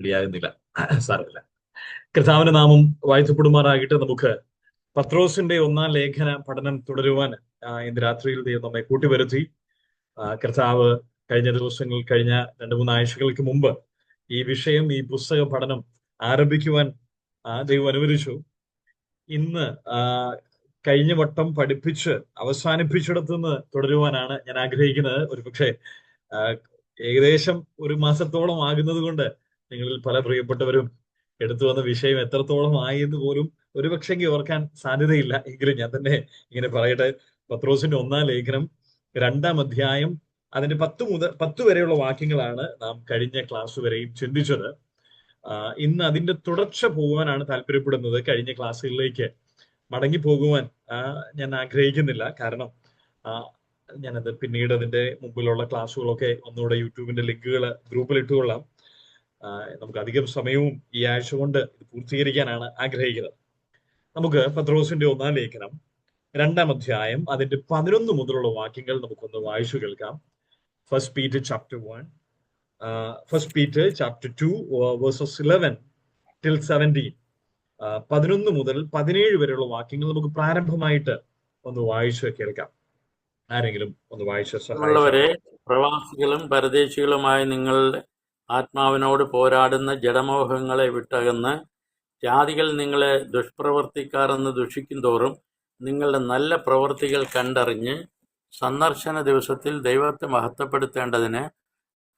റെഡിയാകുന്നില്ല. സാരമില്ല. കർത്താവിന്റെ നാമം വാഴ്ത്തപ്പെടുമാറാകട്ടെ. നമുക്ക് പത്രോസിന്റെ ഒന്നാം ലേഖന പഠനം തുടരുവാൻ ഇന്ന് രാത്രിയിൽ ദൈവം നമ്മെ കൂട്ടിവരുത്തി. കർത്താവ് കഴിഞ്ഞ ദിവസങ്ങൾ, കഴിഞ്ഞ 2-3 ആഴ്ചകൾക്ക് മുമ്പ് ഈ വിഷയം, ഈ പുസ്തക പഠനം ആരംഭിക്കുവാൻ ദൈവം അനുവദിച്ചു. ഇന്ന് കഴിഞ്ഞ വട്ടം പഠിപ്പിച്ച് അവസാനിപ്പിച്ചിടത്തു നിന്ന് തുടരുവാനാണ് ഞാൻ ആഗ്രഹിക്കുന്നത്. ഒരുപക്ഷെ ഏകദേശം ഒരു മാസത്തോളം ആകുന്നത് കൊണ്ട് നിങ്ങളിൽ പല പ്രിയപ്പെട്ടവരും എടുത്തു വന്ന വിഷയം എത്രത്തോളം ആയി എന്ന് പോലും ഒരുപക്ഷെങ്കിൽ ഓർക്കാൻ സാധ്യതയില്ല. എങ്കിലും ഞാൻ തന്നെ ഇങ്ങനെ പറയട്ടെ. പത്രോസിന്റെ ഒന്നാം ലേഖനം 2-ാം അധ്യായം അതിന്റെ 10 വരെയുള്ള വാക്യങ്ങളാണ് നാം കഴിഞ്ഞ ക്ലാസ് വരെയും ചിന്തിച്ചത്. ഇന്ന് അതിന്റെ തുടർച്ച പോകുവാനാണ് താല്പര്യപ്പെടുന്നത്. കഴിഞ്ഞ ക്ലാസ്സുകളിലേക്ക് മടങ്ങി പോകുവാൻ ഞാൻ ആഗ്രഹിക്കുന്നില്ല. കാരണം ഞാനത് പിന്നീട് അതിന്റെ മുമ്പിലുള്ള ക്ലാസ്സുകളൊക്കെ ഒന്നുകൂടെ യൂട്യൂബിന്റെ ലിങ്കുകൾ ഗ്രൂപ്പിൽ ഇട്ടുകൊള്ളാം. നമുക്ക് അധികം സമയവും ഈ ആഴ്ച കൊണ്ട് ഇത് പൂർത്തീകരിക്കാനാണ് ആഗ്രഹിക്കുന്നത്. നമുക്ക് പത്രോസിന്റെ ഒന്നാം ലേഖനം 2-ാം അധ്യായം അതിന്റെ 11 മുതലുള്ള വാക്യങ്ങൾ നമുക്കൊന്ന് വായിച്ചു കേൾക്കാം. First Peter chapter 2 versus 11 till 17. 11 മുതൽ 17 വരെയുള്ള വാക്യങ്ങൾ നമുക്ക് പ്രാരംഭമായിട്ട് ഒന്ന് വായിച്ച് കേൾക്കാം. ആരെങ്കിലും ഒന്ന് വായിച്ച് ഉള്ളവരെ, പ്രവാസികളും പരദേശികളുമായ നിങ്ങളുടെ ആത്മാവിനോട് പോരാടുന്ന ജഡമോഹങ്ങളെ വിട്ടകന്ന് ജാതികൾ നിങ്ങളെ ദുഷ്പ്രവർത്തിക്കാരെന്ന് ദുഷിക്കും തോറും നിങ്ങളുടെ നല്ല പ്രവൃത്തികൾ കണ്ടറിഞ്ഞ് സന്ദർശന ദിവസത്തിൽ ദൈവത്തെ മഹത്വപ്പെടുത്തേണ്ടതിന്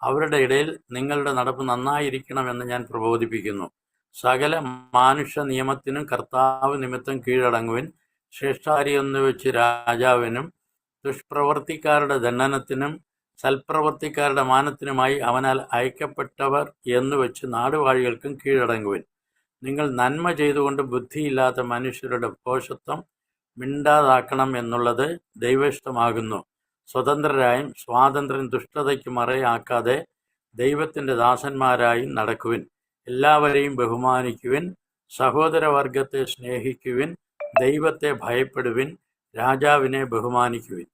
അവരുടെ ഇടയിൽ നിങ്ങളുടെ നടപ്പ് നന്നായിരിക്കണമെന്ന് ഞാൻ പ്രബോധിപ്പിക്കുന്നു. സകല മാനുഷ്യ നിയമത്തിനും കർത്താവ് നിമിത്തം കീഴടങ്ങുവിൻ. ശ്രേഷ്ഠാരിയെന്ന് വെച്ച് രാജാവിനും ദുഷ്പ്രവർത്തിക്കാരുടെ ദണ്ഡനത്തിനും സൽപ്രവർത്തിക്കാരുടെ മാനത്തിനുമായി അവനാൽ അയക്കപ്പെട്ടവർ എന്ന് വെച്ച് നാടുവാഴികൾക്കും കീഴടങ്ങുവിൻ. നിങ്ങൾ നന്മ ചെയ്തുകൊണ്ട് ബുദ്ധിയില്ലാത്ത മനുഷ്യരുടെ ഭോഷത്വം മിണ്ടാതാക്കണം എന്നുള്ളത് ദൈവേഷ്ടമാകുന്നു. സ്വതന്ത്രരായും സ്വാതന്ത്ര്യം ദുഷ്ടതയ്ക്ക് മറയാക്കാതെ ദൈവത്തിൻ്റെ ദാസന്മാരായും നടക്കുവിൻ. എല്ലാവരെയും ബഹുമാനിക്കുവിൻ. സഹോദരവർഗത്തെ സ്നേഹിക്കുവിൻ. ദൈവത്തെ ഭയപ്പെടുവിൻ. രാജാവിനെ ബഹുമാനിക്കുവിൻ.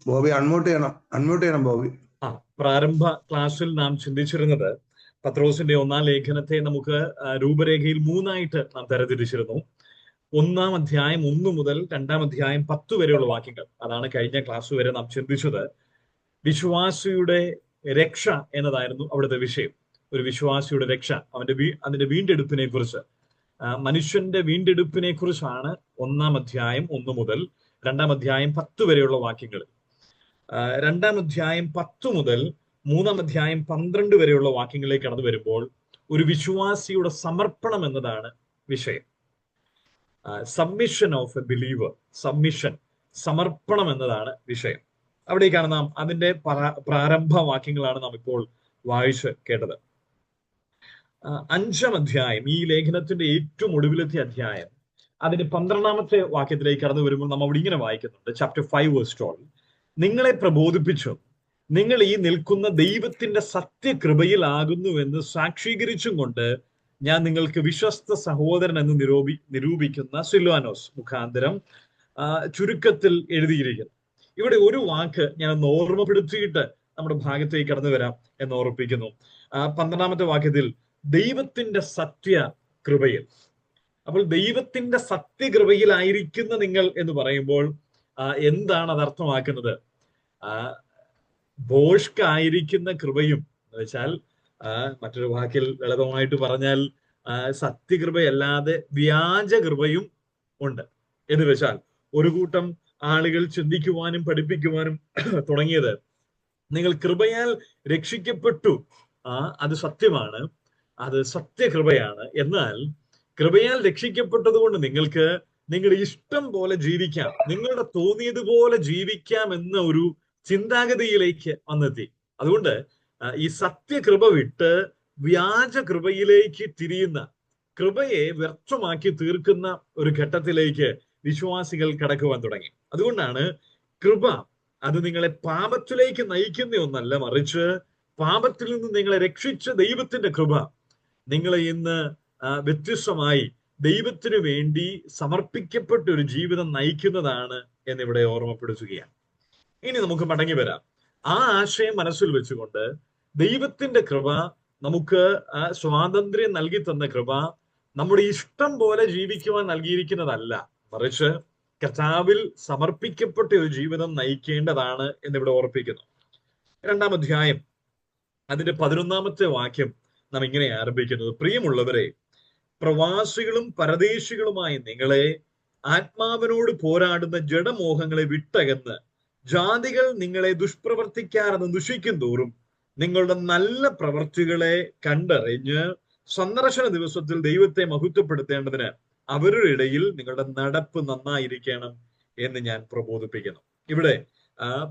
ബോബി അൺമ്യൂട്ട് ചെയ്യണം ബോബി. പ്രാരംഭ ക്ലാസ്സിൽ നാം ചിന്തിച്ചിരുന്നത് പത്രോസിന്റെ ഒന്നാം ലേഖനത്തെ നമുക്ക് രൂപരേഖയിൽ 3ആയിട്ട് നാം തരംതിരിച്ചിരുന്നു. 1-ാം അധ്യായം 1 മുതൽ 2-ാം അധ്യായം 10 വരെയുള്ള വാക്യങ്ങൾ, അതാണ് കഴിഞ്ഞ ക്ലാസ് വരെ നാം ചിന്തിച്ചത്. വിശ്വാസിയുടെ രക്ഷ എന്നതായിരുന്നു അവിടുത്തെ വിഷയം. ഒരു വിശ്വാസിയുടെ രക്ഷ, അതിന്റെ വീണ്ടെടുപ്പിനെ കുറിച്ച്, മനുഷ്യന്റെ വീണ്ടെടുപ്പിനെ കുറിച്ചാണ് 1-ാം അധ്യായം 1 മുതൽ 2-ാം അധ്യായം 10 വരെയുള്ള വാക്യങ്ങൾ. 2-ാം അധ്യായം 10 മുതൽ 3-ാം അധ്യായം 12 വരെയുള്ള വാക്യങ്ങളിലേക്ക് കടന്നു വരുമ്പോൾ ഒരു വിശ്വാസിയുടെ സമർപ്പണം എന്നതാണ് വിഷയം. സബ്മിഷൻ ഓഫ് എ ബിലീവർ, സമർപ്പണം എന്നതാണ് വിഷയം. അവിടേക്കാണ് നാം അതിന്റെ പ്രാരംഭ വാക്യങ്ങളാണ് നാം ഇപ്പോൾ വായിച്ച് കേട്ടത്. 5-ാം അധ്യായം, ഈ ലേഖനത്തിന്റെ ഏറ്റവും ഒടുവിലത്തെ അധ്യായം, അതിന്റെ 12-ാമത്തെ വാക്യത്തിലേക്ക് കടന്നു വരുമ്പോൾ നാം അവിടെ ഇങ്ങനെ വായിക്കുന്നുണ്ട്. ചാപ്റ്റർ 5 വേഴ്സ് 12, നിങ്ങളെ പ്രബോധിപ്പിച്ചും നിങ്ങൾ ഈ നിൽക്കുന്ന ദൈവത്തിന്റെ സത്യകൃപയിലാകുന്നുവെന്ന് സാക്ഷീകരിച്ചും കൊണ്ട് ഞാൻ നിങ്ങൾക്ക് വിശ്വസ്ത സഹോദരൻ എന്ന് നിരൂപിക്കുന്ന സിൽവാനോസ് മുഖാന്തരം ചുരുക്കത്തിൽ എഴുതിയിരിക്കുന്നു. ഇവിടെ ഒരു വാക്ക് ഞാൻ ഒന്ന് ഓർമ്മപ്പെടുത്തിയിട്ട് നമ്മുടെ ഭാഗത്തേക്ക് കടന്നു വരാം എന്ന് ഓർപ്പിക്കുന്നു. 12-ാമത്തെ വാക്യത്തിൽ ദൈവത്തിന്റെ സത്യകൃപയിൽ. അപ്പോൾ ദൈവത്തിന്റെ സത്യകൃപയിലായിരിക്കുന്ന നിങ്ങൾ എന്ന് പറയുമ്പോൾ എന്താണ് അത് അർത്ഥമാക്കുന്നത്? ഭോഷ്കായിരിക്കുന്ന കൃപയും എന്ന് വെച്ചാൽ, മറ്റൊരു വാക്കിൽ ലളിതമായിട്ട് പറഞ്ഞാൽ, സത്യകൃപയല്ലാതെ വ്യാജ കൃപയും ഉണ്ട് എന്ന് വെച്ചാൽ, ഒരു കൂട്ടം ആളുകൾ ചിന്തിക്കുവാനും പഠിപ്പിക്കുവാനും തുടങ്ങിയത്, നിങ്ങൾ കൃപയാൽ രക്ഷിക്കപ്പെട്ടു, അത് സത്യമാണ്, അത് സത്യകൃപയാണ്, എന്നാൽ കൃപയാൽ രക്ഷിക്കപ്പെട്ടത് കൊണ്ട് നിങ്ങൾക്ക് നിങ്ങളുടെ ഇഷ്ടം പോലെ ജീവിക്കാം, നിങ്ങളുടെ തോന്നിയതുപോലെ ജീവിക്കാം എന്ന ഒരു ചിന്താഗതിയിലേക്ക് വന്നെത്തി. അതുകൊണ്ട് ഈ സത്യകൃപ വിട്ട് വ്യാജ കൃപയിലേക്ക് തിരിയുന്ന, കൃപയെ വ്യർത്ഥമാക്കി തീർക്കുന്ന ഒരു ഘട്ടത്തിലേക്ക് വിശ്വാസികൾ കടക്കുവാൻ തുടങ്ങി. അതുകൊണ്ടാണ് കൃപ അത് നിങ്ങളെ പാപത്തിലേക്ക് നയിക്കുന്ന ഒന്നല്ല, മറിച്ച് പാപത്തിൽ നിന്ന് നിങ്ങളെ രക്ഷിച്ച ദൈവത്തിന്റെ കൃപ നിങ്ങളെ ഇന്ന് വ്യത്യസ്തമായി ദൈവത്തിനു വേണ്ടി സമർപ്പിക്കപ്പെട്ട ഒരു ജീവിതം നയിക്കുന്നതാണ് എന്നിവിടെ ഓർമ്മപ്പെടുത്തുകയാണ്. ഇനി നമുക്ക് മടങ്ങി വരാം. ആ ആശയം മനസ്സിൽ വെച്ചുകൊണ്ട് ദൈവത്തിന്റെ കൃപ നമുക്ക് സ്വാതന്ത്ര്യം നൽകി തന്ന കൃപ നമ്മുടെ ഇഷ്ടം പോലെ ജീവിക്കുവാൻ നൽകിയിരിക്കുന്നതല്ല, മറിച്ച് കർത്താവിൽ സമർപ്പിക്കപ്പെട്ട ഒരു ജീവിതം നയിക്കേണ്ടതാണ് എന്നിവിടെ ഓർപ്പിക്കുന്നു. 2-ാം അധ്യായം അതിന്റെ 11-ാമത്തെ വാക്യം നാം ഇങ്ങനെ ആരംഭിക്കുന്നത്: പ്രിയമുള്ളവരെ, പ്രവാസികളും പരദേശികളുമായ നിങ്ങളെ ആത്മാവിനോട് പോരാടുന്ന ജഡമോഹങ്ങളെ വിട്ടകന്ന് ജാതികൾ നിങ്ങളെ ദുഷ്പ്രവർത്തിക്കാരെന്ന് ദുഷിക്കും തോറും നിങ്ങളുടെ നല്ല പ്രവർത്തികളെ കണ്ടറിഞ്ഞ് സന്ദർശന ദിവസത്തിൽ ദൈവത്തെ മഹത്വപ്പെടുത്തേണ്ടതിന് അവരുടെ ഇടയിൽ നിങ്ങളുടെ നടപ്പ് നന്നായിരിക്കണം എന്ന് ഞാൻ പ്രബോധിപ്പിക്കുന്നു. ഇവിടെ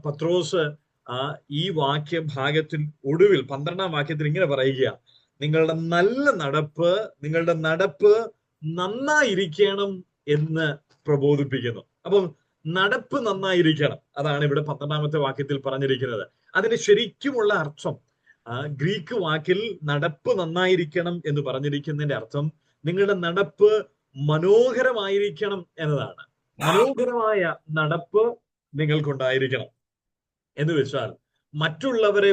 പത്രോസ് ഈ വാക്യഭാഗത്തിൽ ഒടുവിൽ 12-ാം വാക്യത്തിൽ ഇങ്ങനെ പറയുക: നിങ്ങളുടെ നടപ്പ് നന്നായിരിക്കണം എന്ന് പ്രബോധിപ്പിക്കുന്നു. അപ്പം നടപ്പ് നന്നായിരിക്കണം, അതാണ് ഇവിടെ 12-ാമത്തെ വാക്യത്തിൽ പറഞ്ഞിരിക്കുന്നത്. അതിന് ശരിക്കുമുള്ള അർത്ഥം, ഗ്രീക്ക് വാക്കിൽ നടപ്പ് നന്നായിരിക്കണം എന്ന് പറഞ്ഞിരിക്കുന്നതിന്റെ അർത്ഥം നിങ്ങളുടെ നടപ്പ് മനോഹരമായിരിക്കണം എന്നതാണ്. മനോഹരമായ നടപ്പ് നിങ്ങൾക്കുണ്ടായിരിക്കണം എന്ന് വെച്ചാൽ മറ്റുള്ളവരെ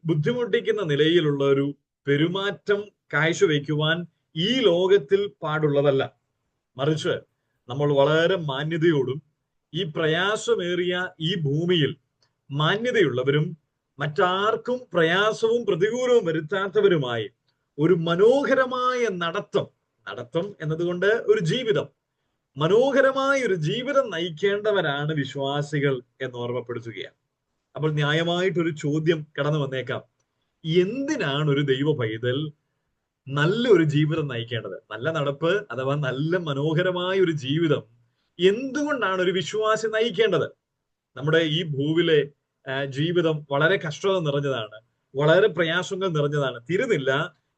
ബുദ്ധിമുട്ടിക്കുന്ന നിലയിലുള്ള ഒരു പെരുമാറ്റം കാഴ്ചവെക്കുവാൻ ഈ ലോകത്തിൽ പാടുള്ളതല്ല. മറിച്ച് നമ്മൾ വളരെ മാന്യതയോടും ഈ പ്രയാസമേറിയ ഈ ഭൂമിയിൽ മാന്യതയുള്ളവരും മറ്റാർക്കും പ്രയാസവും പ്രതികൂലവും വരുത്താത്തവരുമായി ഒരു മനോഹരമായ നടത്തം എന്നതുകൊണ്ട് ഒരു ജീവിതം, മനോഹരമായ ഒരു ജീവിതം നയിക്കേണ്ടവരാണ് വിശ്വാസികൾ എന്ന് ഓർമ്മപ്പെടുത്തുകയാണ്. അപ്പോൾ ന്യായമായിട്ടൊരു ചോദ്യം കടന്നു വന്നേക്കാം: എന്തിനാണ് ഒരു ദൈവ പൈതൽ നല്ലൊരു ജീവിതം നയിക്കേണ്ടത്? നല്ല നടപ്പ് അഥവാ നല്ല മനോഹരമായ ഒരു ജീവിതം എന്തുകൊണ്ടാണ് ഒരു വിശ്വാസി നയിക്കേണ്ടത്? നമ്മുടെ ഈ ഭൂവിലെ ജീവിതം വളരെ കഷ്ടത നിറഞ്ഞതാണ്, വളരെ പ്രയാസങ്ങൾ നിറഞ്ഞതാണ്. തീരുന്നില്ല,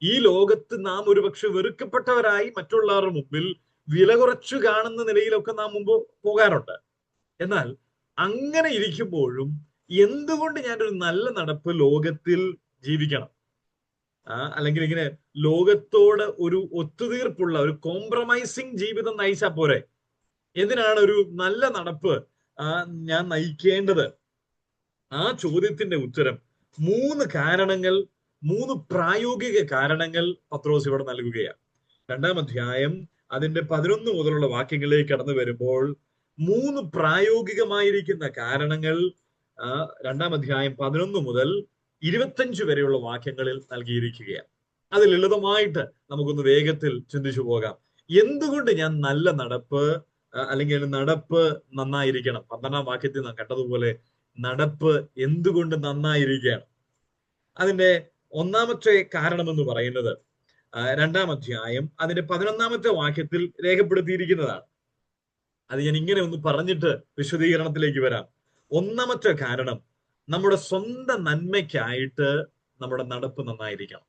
ഈ ലോകത്ത് നാം ഒരുപക്ഷെ വെറുക്കപ്പെട്ടവരായി മറ്റുള്ളവരുടെ മുമ്പിൽ വില കുറച്ചു കാണുന്ന നിലയിലൊക്കെ നാം മുമ്പ് പോകാറുണ്ട്. എന്നാൽ അങ്ങനെ ഇരിക്കുമ്പോഴും എന്തുകൊണ്ട് ഞാനൊരു നല്ല നടപ്പ് ലോകത്തിൽ ജീവിക്കണം? അല്ലെങ്കിൽ ഇങ്ങനെ ലോകത്തോട് ഒരു ഒത്തുതീർപ്പുള്ള ഒരു കോംപ്രമൈസിങ് ജീവിതം നയിച്ചാൽ പോരെ? എന്തിനാണ് ഒരു നല്ല നടപ്പ് ഞാൻ നയിക്കേണ്ടത്? ആ ചോദ്യത്തിന്റെ ഉത്തരം 3 പ്രായോഗിക കാരണങ്ങൾ പത്രോസ് ഇവിടെ നൽകുകയാണ്. 2-ാം അധ്യായം അതിന്റെ 11 മുതലുള്ള വാക്യങ്ങളിലേക്ക് കടന്നു വരുമ്പോൾ 3 പ്രായോഗികമായിരിക്കുന്ന കാരണങ്ങൾ 2-ാം അധ്യായം 11 മുതൽ 25 വരെയുള്ള വാക്യങ്ങളിൽ നൽകിയിരിക്കുകയാണ്. അത് ലളിതമായിട്ട് നമുക്കൊന്ന് വേഗത്തിൽ ചിന്തിച്ചു പോകാം. എന്തുകൊണ്ട് ഞാൻ നല്ല നടപ്പ് അല്ലെങ്കിൽ നടപ്പ് നന്നായിരിക്കണം? 12-ാം വാക്യത്തിൽ നാം കണ്ടതുപോലെ നടപ്പ് എന്തുകൊണ്ട് നന്നായിരിക്കണം? അതിന്റെ ഒന്നാമത്തെ കാരണം എന്ന് പറയുന്നത് 2-ാം അധ്യായം അതിന്റെ 11-ാമത്തെ വാക്യത്തിൽ രേഖപ്പെടുത്തിയിരിക്കുന്നതാണ്. അത് ഞാൻ ഇങ്ങനെ ഒന്ന് പറഞ്ഞിട്ട് വിശദീകരണത്തിലേക്ക് വരാം. ഒന്നാമത്തെ കാരണം, നമ്മുടെ സ്വന്തം നന്മയ്ക്കായിട്ട് നമ്മുടെ നടപ്പ് നന്നായിരിക്കണം.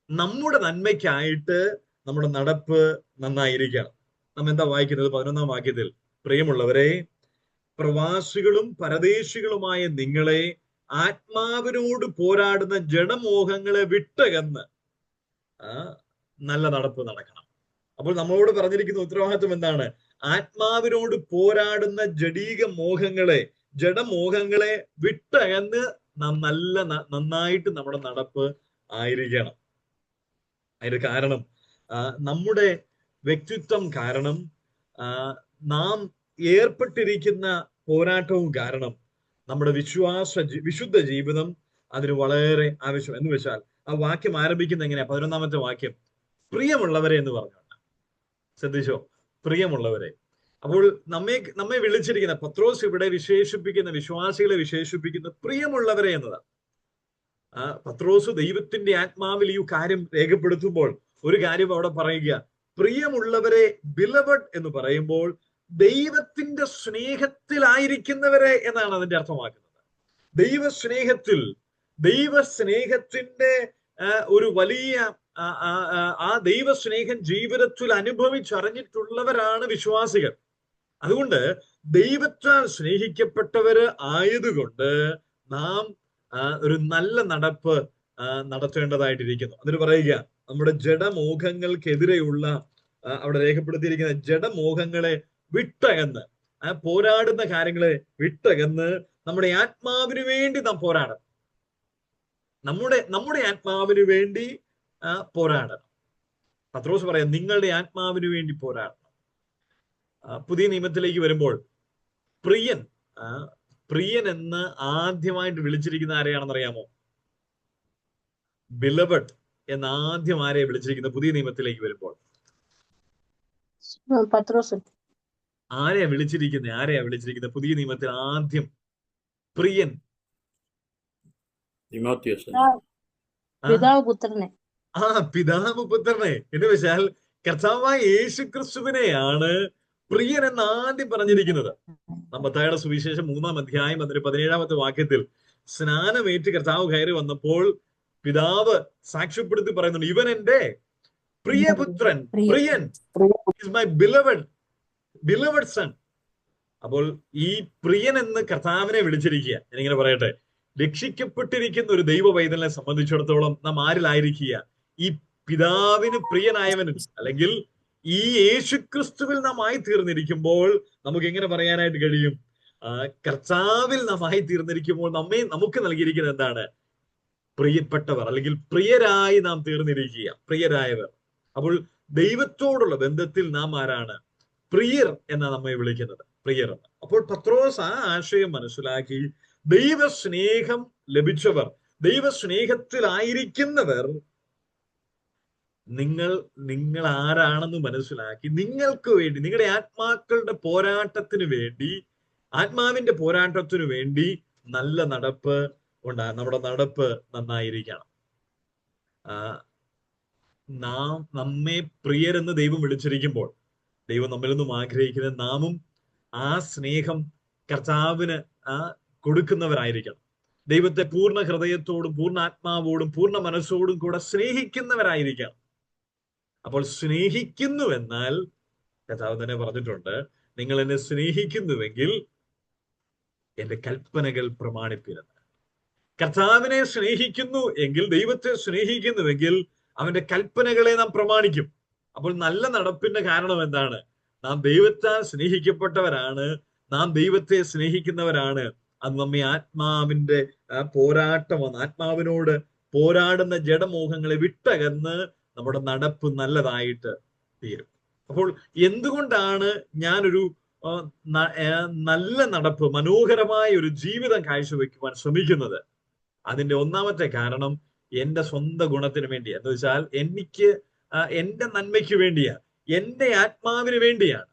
നമ്മുടെ നന്മയ്ക്കായിട്ട് നമ്മുടെ നടപ്പ് നന്നായിരിക്കണം. നാം എന്താ വായിക്കുന്നത്? 11-ാം വാക്യത്തിൽ: പ്രിയമുള്ളവരെ, പ്രവാസികളും പരദേശികളുമായ നിങ്ങളെ ആത്മാവിനോട് പോരാടുന്ന ജഡമോഹങ്ങളെ വിട്ടകന്ന് നല്ല നടപ്പ് നടക്കണം. അപ്പോൾ നമ്മളോട് പറഞ്ഞിരിക്കുന്ന ഉത്തരവാദിത്വം എന്താണ്? ആത്മാവിനോട് പോരാടുന്ന ജഡമോഹങ്ങളെ വിട്ടകന്ന് നാം നന്നായിട്ട് നമ്മുടെ നടപ്പ് ആയിരിക്കണം. അതിന്റെ കാരണം, നമ്മുടെ വ്യക്തിത്വം കാരണം, നാം ഏർപ്പെട്ടിരിക്കുന്ന പോരാട്ടവും കാരണം നമ്മുടെ വിശുദ്ധ ജീവിതം അതിന് വളരെ ആവശ്യം. എന്ന് വെച്ചാൽ ആ വാക്യം ആരംഭിക്കുന്ന എങ്ങനെയാ? 11-ാമത്തെ വാക്യം പ്രിയമുള്ളവരെ എന്ന് പറഞ്ഞുകൊണ്ട്. ശ്രദ്ധിച്ചോ? പ്രിയമുള്ളവരെ. അപ്പോൾ നമ്മെ വിളിച്ചിരിക്കുന്ന പത്രോസ് ഇവിടെ വിശേഷിപ്പിക്കുന്ന, വിശ്വാസികളെ വിശേഷിപ്പിക്കുന്ന പ്രിയമുള്ളവരെ എന്നതാണ്. പത്രോസ് ദൈവത്തിന്റെ ആത്മാവിൽ ഈ കാര്യം രേഖപ്പെടുത്തുമ്പോൾ ഒരു കാര്യം അവിടെ പറയുക: പ്രിയമുള്ളവരെ, ബിലവഡ് എന്ന് പറയുമ്പോൾ ദൈവത്തിന്റെ സ്നേഹത്തിലായിരിക്കുന്നവരെ എന്നാണ് അതിന്റെ അർത്ഥമാക്കുന്നത്. ദൈവസ്നേഹത്തിന്റെ ഒരു വലിയ ആ ദൈവസ്നേഹം ജീവിതത്തിൽ അനുഭവിച്ചറിഞ്ഞിട്ടുള്ളവരാണ് വിശ്വാസികൾ. അതുകൊണ്ട് ദൈവത്താൽ സ്നേഹിക്കപ്പെട്ടവര് ആയതുകൊണ്ട് നാം ഒരു നല്ല നടപ്പ് നടത്തേണ്ടതായിട്ടിരിക്കുന്നു. എന്നിട്ട് പറയുക, നമ്മുടെ ജഡമോഹങ്ങൾക്കെതിരെയുള്ള അവിടെ രേഖപ്പെടുത്തിയിരിക്കുന്ന ജഡമോഹങ്ങളെ വിട്ടകന്ന്, പോരാടുന്ന കാര്യങ്ങളെ വിട്ടകന്ന് നമ്മുടെ ആത്മാവിന് വേണ്ടി നാം പോരാടണം. നമ്മുടെ ആത്മാവിന് വേണ്ടി പോരാടണം. പത്രോസ് പറയാം, നിങ്ങളുടെ ആത്മാവിന് വേണ്ടി പോരാടണം. പുതിയ നിയമത്തിലേക്ക് വരുമ്പോൾ പ്രിയൻ പ്രിയൻ എന്ന് ആദ്യമായിട്ട് വിളിച്ചിരിക്കുന്ന ആരെയാണെന്ന് അറിയാമോ? ബിലവഡ് എന്ന് ആദ്യം ആരെയെ വിളിച്ചിരിക്കുന്നത് പുതിയ നിയമത്തിലേക്ക് വരുമ്പോൾ? പത്രോസ്. ആരെയാ വിളിച്ചിരിക്കുന്നത് പുതിയ നിയമത്തിൽ ആദ്യം? പ്രിയൻ. പിതാവ് പുത്രനെ. പിതാവ് പുത്രനെ എന്ന് വെച്ചാൽ കർത്താവായ യേശു ക്രിസ്തുവിനെയാണ് പ്രിയൻ എന്ന് ആദ്യം പറഞ്ഞിരിക്കുന്നത്. മത്തായിയുടെ സുവിശേഷം 3-ാം അധ്യായം അതിന്റെ 17-ാമത്തെ വാക്യത്തിൽ സ്നാനമേറ്റ് കർത്താവ് കയറി വന്നപ്പോൾ പിതാവ് സാക്ഷ്യപ്പെടുത്തി പറയുന്നുണ്ട്, ഇവൻ എന്റെ പ്രിയപുത്രൻ, പ്രിയൻ, ഈസ് മൈ ബിലവഡ് സൺ. അപ്പോൾ ഈ പ്രിയൻ എന്ന് കർത്താവിനെ വിളിച്ചിരിക്കുക. ഞാനിങ്ങനെ പറയട്ടെ, രക്ഷിക്കപ്പെട്ടിരിക്കുന്ന ഒരു ദൈവ പൈതലിനെ സംബന്ധിച്ചിടത്തോളം നാം ആരിലായിരിക്കുക? ഈ പിതാവിന് പ്രിയനായവനിൽ, അല്ലെങ്കിൽ ഈ യേശുക്രിസ്തുവിൽ നാം ആയി തീർന്നിരിക്കുമ്പോൾ നമുക്ക് എങ്ങനെ പറയാനായിട്ട് കഴിയും? കർത്താവിൽ നാം ആയി തീർന്നിരിക്കുമ്പോൾ നമുക്ക് നൽകിയിരിക്കുന്നത് എന്താണ്? പ്രിയപ്പെട്ടവർ, അല്ലെങ്കിൽ പ്രിയരായി നാം തീർന്നിരിക്കുക, പ്രിയരായവർ. അപ്പോൾ ദൈവത്തോടുള്ള ബന്ധത്തിൽ നാം ആരാണ്? പ്രിയർ എന്നാണ് നമ്മെ വിളിക്കുന്നത്, പ്രിയർ എന്ന്. അപ്പോൾ പത്രോസ് ആ ആശയം മനസ്സിലാക്കി, ദൈവസ്നേഹം ലഭിച്ചവർ, ദൈവസ്നേഹത്തിലായിരിക്കുന്നവർ നിങ്ങൾ ആരാണെന്ന് മനസ്സിലാക്കി നിങ്ങൾക്ക് വേണ്ടി, നിങ്ങളുടെ ആത്മാക്കളുടെ പോരാട്ടത്തിന് വേണ്ടി, ആത്മാവിന്റെ പോരാട്ടത്തിനു വേണ്ടി നല്ല നടപ്പ് നമ്മുടെ നടപ്പ് നന്നായിരിക്കണം. നമ്മെ പ്രിയരെന്ന് ദൈവം വിളിച്ചിരിക്കുമ്പോൾ ദൈവം നമ്മിൽ നിന്നും ആഗ്രഹിക്കുന്നത് നാമും ആ സ്നേഹം കർത്താവിന് കൊടുക്കുന്നവരായിരിക്കണം. ദൈവത്തെ പൂർണ്ണ ഹൃദയത്തോടും പൂർണ്ണ ആത്മാവോടും പൂർണ്ണ മനസ്സോടും കൂടെ സ്നേഹിക്കുന്നവരായിരിക്കണം. അപ്പോൾ സ്നേഹിക്കുന്നുവെന്നാൽ കർത്താവ് തന്നെ പറഞ്ഞിട്ടുണ്ട്, നിങ്ങൾ എന്നെ സ്നേഹിക്കുന്നുവെങ്കിൽ എന്റെ കൽപ്പനകൾ പ്രമാണിപ്പിരുന്നത്. കർത്താവിനെ സ്നേഹിക്കുന്നു എങ്കിൽ, ദൈവത്തെ സ്നേഹിക്കുന്നുവെങ്കിൽ അവന്റെ കൽപ്പനകളെ നാം പ്രമാണിക്കും. അപ്പോൾ നല്ല നടപ്പിന്റെ കാരണം എന്താണ്? നാം ദൈവത്താൽ സ്നേഹിക്കപ്പെട്ടവരാണ്, നാം ദൈവത്തെ സ്നേഹിക്കുന്നവരാണ്. അത് നമ്മെ ആത്മാവിന്റെ പോരാട്ടമാണ്, ആത്മാവിനോട് പോരാടുന്ന ജഡമോഹങ്ങളെ വിട്ടകന്ന് നമ്മുടെ നടപ്പ് നല്ലതായിട്ട് തീരും. അപ്പോൾ എന്തുകൊണ്ടാണ് ഞാനൊരു നല്ല നടപ്പ്, മനോഹരമായ ഒരു ജീവിതം കാഴ്ചവെക്കുവാൻ ശ്രമിക്കുന്നത്? അതിന്റെ ഒന്നാമത്തെ കാരണം എന്റെ സ്വന്തം ഗുണത്തിന് വേണ്ടിയാണ്. എന്ന് വെച്ചാൽ എന്റെ നന്മയ്ക്ക് വേണ്ടിയാണ്, എന്റെ ആത്മാവിന് വേണ്ടിയാണ്.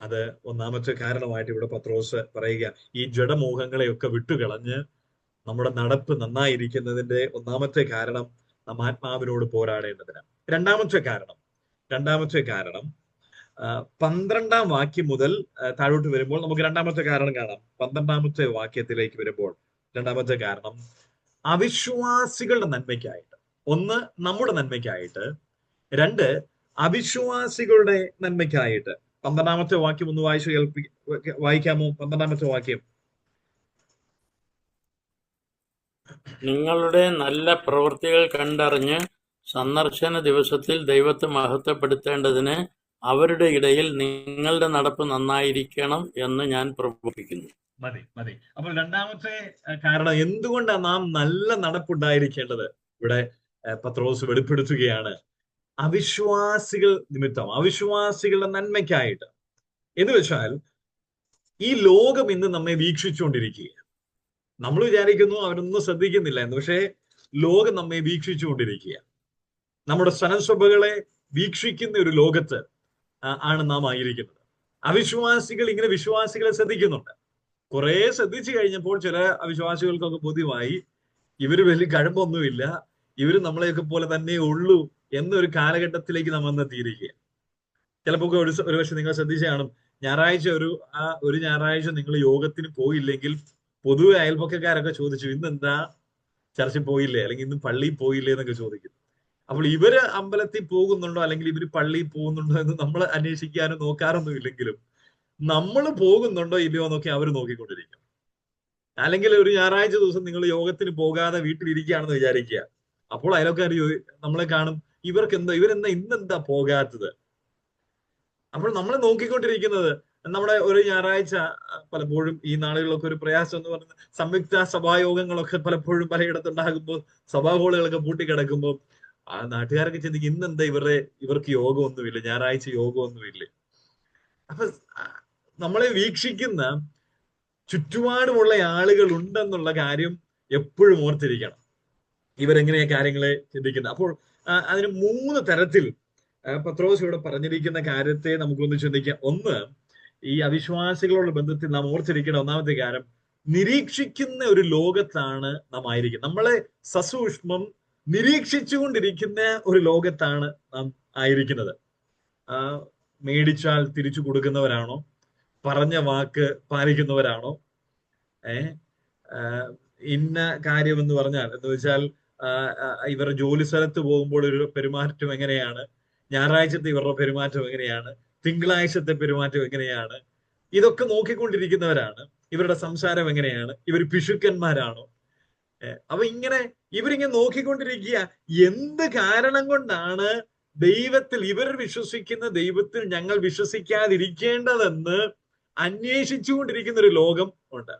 അത് ഒന്നാമത്തെ കാരണമായിട്ട് ഇവിടെ പത്രോസ് പറയുക. ഈ ജഡമോഹങ്ങളെയൊക്കെ വിട്ടുകളഞ്ഞ് നമ്മുടെ നടപ്പ് നന്നായിരിക്കുന്നതിന്റെ ഒന്നാമത്തെ കാരണം നാം ആത്മാവിനോട് പോരാടേണ്ടതിനാണ്. രണ്ടാമത്തെ കാരണം 12-ാം വാക്യം മുതൽ താഴോട്ട് വരുമ്പോൾ നമുക്ക് രണ്ടാമത്തെ കാരണം കാണാം. 12-ാമത്തെ വാക്യത്തിലേക്ക് വരുമ്പോൾ രണ്ടാമത്തെ കാരണം അവിശ്വാസികളുടെ നന്മയ്ക്കായിട്ട്. ഒന്ന്, നമ്മുടെ നന്മയ്ക്കായിട്ട്. രണ്ട്, അവിശ്വാസികളുടെ നന്മയ്ക്കായിട്ട്. 12-ാമത്തെ വാക്യം ഒന്ന് വായിക്കാമോ? 12-ാമത്തെ വാക്യം. നിങ്ങളുടെ നല്ല പ്രവൃത്തികൾ കണ്ടറിഞ്ഞ് സന്ദർശന ദിവസത്തിൽ ദൈവത്തെ മഹത്വപ്പെടുത്തേണ്ടതിന് അവരുടെ ഇടയിൽ നിങ്ങളുടെ നടപ്പ് നന്നായിരിക്കണം എന്ന് ഞാൻ പ്രബോധിപ്പിക്കുന്നു. മതി. അപ്പോൾ രണ്ടാമത്തെ കാരണം എന്തുകൊണ്ടാണ് നാം നല്ല നടപ്പുണ്ടായിരിക്കേണ്ടത് ഇവിടെ പത്രോസ് വെളിപ്പെടുത്തുകയാണ്. അവിശ്വാസികൾ നിമിത്തം, അവിശ്വാസികളുടെ നന്മയ്ക്കായിട്ട്. എന്ന് വെച്ചാൽ ഈ ലോകം ഇന്ന് നമ്മെ വീക്ഷിച്ചുകൊണ്ടിരിക്കുക. നമ്മൾ വിചാരിക്കുന്നു അവരൊന്നും ശ്രദ്ധിക്കുന്നില്ല എന്ന്, പക്ഷേ ലോകം നമ്മെ വീക്ഷിച്ചുകൊണ്ടിരിക്കുക. നമ്മുടെ സനസഭകളെ വീക്ഷിക്കുന്ന ഒരു ലോകത്ത് ആണ് നാം ആയിരിക്കുന്നത്. അവിശ്വാസികൾ ഇങ്ങനെ വിശ്വാസികളെ ശ്രദ്ധിക്കുന്നുണ്ട്. കുറെ ശ്രദ്ധിച്ചു കഴിഞ്ഞപ്പോൾ ചില അവിശ്വാസികൾക്കൊക്കെ ബോധ്യമായി ഇവര് വലിയ കഴിവൊന്നുമില്ല, ഇവര് നമ്മളെയൊക്കെ പോലെ തന്നെ ഉള്ളൂ എന്നൊരു കാലഘട്ടത്തിലേക്ക് നാം വന്നെത്തിയിരിക്കുക. ചിലപ്പോൾ ഒരു പക്ഷെ നിങ്ങൾ ശ്രദ്ധിച്ചു കാണും, ഒരു ഞായറാഴ്ച നിങ്ങൾ യോഗത്തിന് പോയില്ലെങ്കിൽ പൊതുവെ അയൽപക്കക്കാരൊക്കെ ചോദിച്ചു, ഇന്നെന്താ ചർച്ചിൽ പോയില്ലേ, അല്ലെങ്കിൽ ഇന്ന് പള്ളിയിൽ പോയില്ലേ എന്നൊക്കെ ചോദിക്കുന്നു. അപ്പോൾ ഇവര് അമ്പലത്തിൽ പോകുന്നുണ്ടോ അല്ലെങ്കിൽ ഇവര് പള്ളിയിൽ പോകുന്നുണ്ടോ എന്ന് നമ്മൾ അന്വേഷിക്കാനും നോക്കാറൊന്നും ഇല്ലെങ്കിലും നമ്മൾ പോകുന്നുണ്ടോ ഇല്ലയോ എന്നൊക്കെ അവർ നോക്കിക്കൊണ്ടിരിക്കും. അല്ലെങ്കിൽ ഒരു ഞായറാഴ്ച ദിവസം നിങ്ങൾ യോഗത്തിന് പോകാതെ വീട്ടിലിരിക്കുകയാണെന്ന് വിചാരിക്കുക. അപ്പോൾ അയൽക്കാർ നമ്മളെ കാണും, ഇവരെന്താ ഇന്നെന്താ പോകാത്തത്? അപ്പോൾ നമ്മളെ നോക്കിക്കൊണ്ടിരിക്കുന്നത് നമ്മുടെ ഒരു ഞായറാഴ്ച പലപ്പോഴും ഈ നാളുകളിലൊക്കെ ഒരു പ്രയാസം എന്ന് പറയുന്നത് സംയുക്ത സഭായോഗങ്ങളൊക്കെ പലപ്പോഴും പലയിടത്തുണ്ടാകുമ്പോൾ സഭാ ഹാളുകളൊക്കെ പൂട്ടിക്കിടക്കുമ്പോൾ ആ നാട്ടുകാരൊക്കെ ചിന്തിക്കും ഇന്നെന്താ ഇവർക്ക് യോഗമൊന്നുമില്ല, ഞായറാഴ്ച യോഗമൊന്നുമില്ല. അപ്പൊ നമ്മളെ വീക്ഷിക്കുന്ന ചുറ്റുപാടുമുള്ള ആളുകൾ ഉണ്ടെന്നുള്ള കാര്യം എപ്പോഴും ഓർത്തിരിക്കണം. ഇവരെങ്ങനെയാ കാര്യങ്ങളെ ചിന്തിക്കുന്നത്. അപ്പോൾ അതിന് 3 തരത്തിൽ പത്രോസ് ഇവിടെ പറഞ്ഞിരിക്കുന്ന കാര്യത്തെ നമുക്കൊന്ന് ചിന്തിക്കാം. ഒന്ന്, ഈ അവിശ്വാസികളുടെ ബന്ധത്തിൽ നാം ഓർത്തിരിക്കേണ്ട ഒന്നാമത്തെ കാര്യം, നിരീക്ഷിക്കുന്ന ഒരു ലോകത്താണ് നാം ആയിരിക്കുന്നത്. നമ്മളെ സസൂക്ഷ്മം നിരീക്ഷിച്ചുകൊണ്ടിരിക്കുന്ന ഒരു ലോകത്താണ് നാം ആയിരിക്കുന്നത്. മേടിച്ചാൽ തിരിച്ചു കൊടുക്കുന്നവരാണോ? പറഞ്ഞ വാക്ക് പാലിക്കുന്നവരാണോ? ഇന്ന കാര്യം എന്ന് പറഞ്ഞാൽ എന്ന് വെച്ചാൽ ഇവർ ജോലി സ്ഥലത്ത് പോകുമ്പോൾ ഒരു പെരുമാറ്റം എങ്ങനെയാണ്, ഞായറാഴ്ചത്തെ ഇവരുടെ പെരുമാറ്റം എങ്ങനെയാണ്, തിങ്കളാഴ്ചത്തെ പെരുമാറ്റം എങ്ങനെയാണ്, ഇതൊക്കെ നോക്കിക്കൊണ്ടിരിക്കുന്നവരാണ്. ഇവരുടെ സംസാരം എങ്ങനെയാണ്, ഇവർ പിശുക്കന്മാരാണോ? അപ്പൊ ഇവരിങ്ങനെ നോക്കിക്കൊണ്ടിരിക്കുക. എന്ത് കാരണം കൊണ്ടാണ് ദൈവത്തിൽ ഇവർ വിശ്വസിക്കുന്ന ദൈവത്തിൽ ഞങ്ങൾ വിശ്വസിക്കാതിരിക്കേണ്ടതെന്ന് അന്വേഷിച്ചുകൊണ്ടിരിക്കുന്ന ഒരു ലോകം ഉണ്ട്.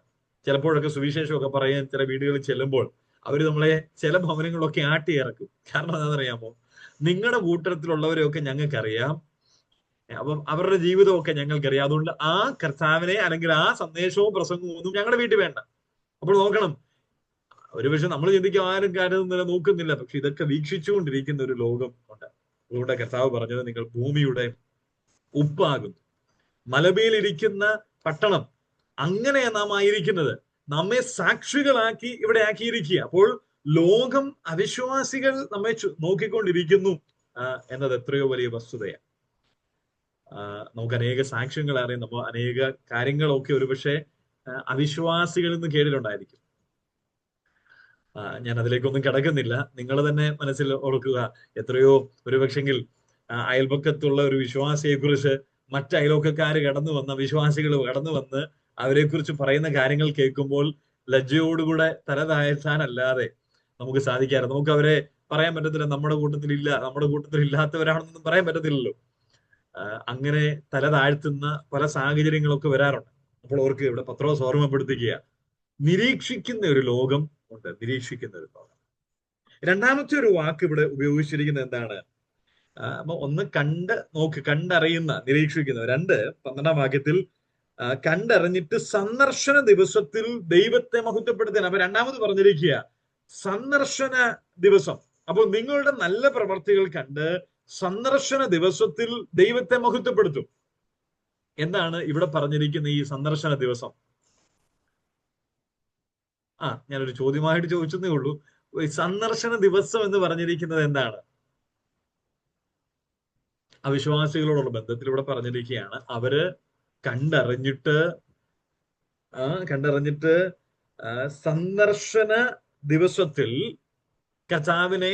ചിലപ്പോഴൊക്കെ സുവിശേഷമൊക്കെ പറയാൻ ചില വീടുകളിൽ ചെല്ലുമ്പോൾ അവർ നമ്മളെ ചില ഭവനങ്ങളൊക്കെ ആട്ടി ഇറക്കും. കാരണം എന്താണെന്നറിയാമോ? നിങ്ങളുടെ കൂട്ടത്തിലുള്ളവരെയൊക്കെ ഞങ്ങൾക്കറിയാം, അപ്പം അവരുടെ ജീവിതമൊക്കെ ഞങ്ങൾക്കറിയാം, അതുകൊണ്ട് ആ കർത്താവിനെ അല്ലെങ്കിൽ ആ സന്ദേശവും പ്രസംഗവും ഒന്നും ഞങ്ങളുടെ വീട്ടിൽ വേണ്ട. അപ്പോൾ നോക്കണം, ഒരുപക്ഷെ നമ്മൾ ചിന്തിക്കും ആരും കരുതുന്നില്ല, നോക്കുന്നില്ല, പക്ഷെ ഇതൊക്കെ വീക്ഷിച്ചുകൊണ്ടിരിക്കുന്ന ഒരു ലോകം ഉണ്ട്. അതുകൊണ്ട് കർത്താവ് പറഞ്ഞത്, നിങ്ങൾ ഭൂമിയുടെ ഉപ്പാകുന്നു. മലമേലിരിക്കുന്ന പട്ടണം, അങ്ങനെയാ നാം ആയിരിക്കുന്നത്. നമ്മെ സാക്ഷികളാക്കി ഇവിടെ ആക്കിയിരിക്കുക. അപ്പോൾ ലോകം, അവിശ്വാസികൾ നമ്മെ നോക്കിക്കൊണ്ടിരിക്കുന്നു എന്നത് എത്രയോ വലിയ വസ്തുതയാണ്. നമുക്ക് അനേക സാക്ഷ്യങ്ങൾ അറിയാം. നമ്മൾ അനേക കാര്യങ്ങളൊക്കെ ഒരുപക്ഷെ അവിശ്വാസികളിൽ നിന്ന് കേട്ടിട്ടുണ്ടായിരിക്കും. ഞാൻ അതിലേക്കൊന്നും കിടക്കുന്നില്ല. നിങ്ങൾ തന്നെ മനസ്സിൽ ഓർക്കുക, എത്രയോ ഒരുപക്ഷെങ്കിൽ അയൽപക്കത്തുള്ള ഒരു വിശ്വാസിയെ കുറിച്ച് മറ്റ് അയൽവക്കക്കാര് കടന്നു വന്ന വിശ്വാസികൾ കടന്നു വന്ന് അവരെ കുറിച്ച് പറയുന്ന കാര്യങ്ങൾ കേൾക്കുമ്പോൾ ലജ്ജയോടുകൂടെ തല താഴ്ത്താനല്ലാതെ നമുക്ക് സാധിക്കാറ്. നമുക്ക് അവരെ പറയാൻ പറ്റത്തില്ല, നമ്മുടെ കൂട്ടത്തിൽ ഇല്ലാത്തവരാണെന്നൊന്നും പറയാൻ പറ്റത്തില്ലല്ലോ. അങ്ങനെ തല താഴ്ത്തുന്ന പല സാഹചര്യങ്ങളൊക്കെ വരാറുണ്ട്. അപ്പോൾ അവർക്ക് ഇവിടെ പത്രോസ് ഓർമ്മപ്പെടുത്തിക്കുക, നിരീക്ഷിക്കുന്ന ഒരു ലോകം ഉണ്ട്, നിരീക്ഷിക്കുന്ന ഒരു ലോകം. രണ്ടാമത്തെ ഒരു വാക്ക് ഇവിടെ ഉപയോഗിച്ചിരിക്കുന്നത് എന്താണ്? ഒന്ന് കണ്ടറിയുന്ന, നിരീക്ഷിക്കുന്ന. 12 വാക്യത്തിൽ കണ്ടറിഞ്ഞിട്ട് സന്ദർശന ദിവസത്തിൽ ദൈവത്തെ മഹത്വപ്പെടുത്താൻ. അപ്പൊ രണ്ടാമത് പറഞ്ഞിരിക്കുക സന്ദർശന ദിവസം. അപ്പോൾ നിങ്ങളുടെ നല്ല പ്രവർത്തികൾ കണ്ട് സന്ദർശന ദിവസത്തിൽ ദൈവത്തെ മഹത്വപ്പെടുത്തും. എന്താണ് ഇവിടെ പറഞ്ഞിരിക്കുന്ന ഈ സന്ദർശന ദിവസം? ഞാനൊരു ചോദ്യമായിട്ട് ചോദിച്ചതേ ഉള്ളൂ. സന്ദർശന ദിവസം എന്ന് പറഞ്ഞിരിക്കുന്നത് എന്താണ്? അവിശ്വാസികളോടുള്ള ബന്ധത്തിൽ ഇവിടെ പറഞ്ഞിരിക്കുകയാണ്, അവര് കണ്ടറിഞ്ഞിട്ട് സന്ദർശന ദിവസത്തിൽ കർത്താവിനെ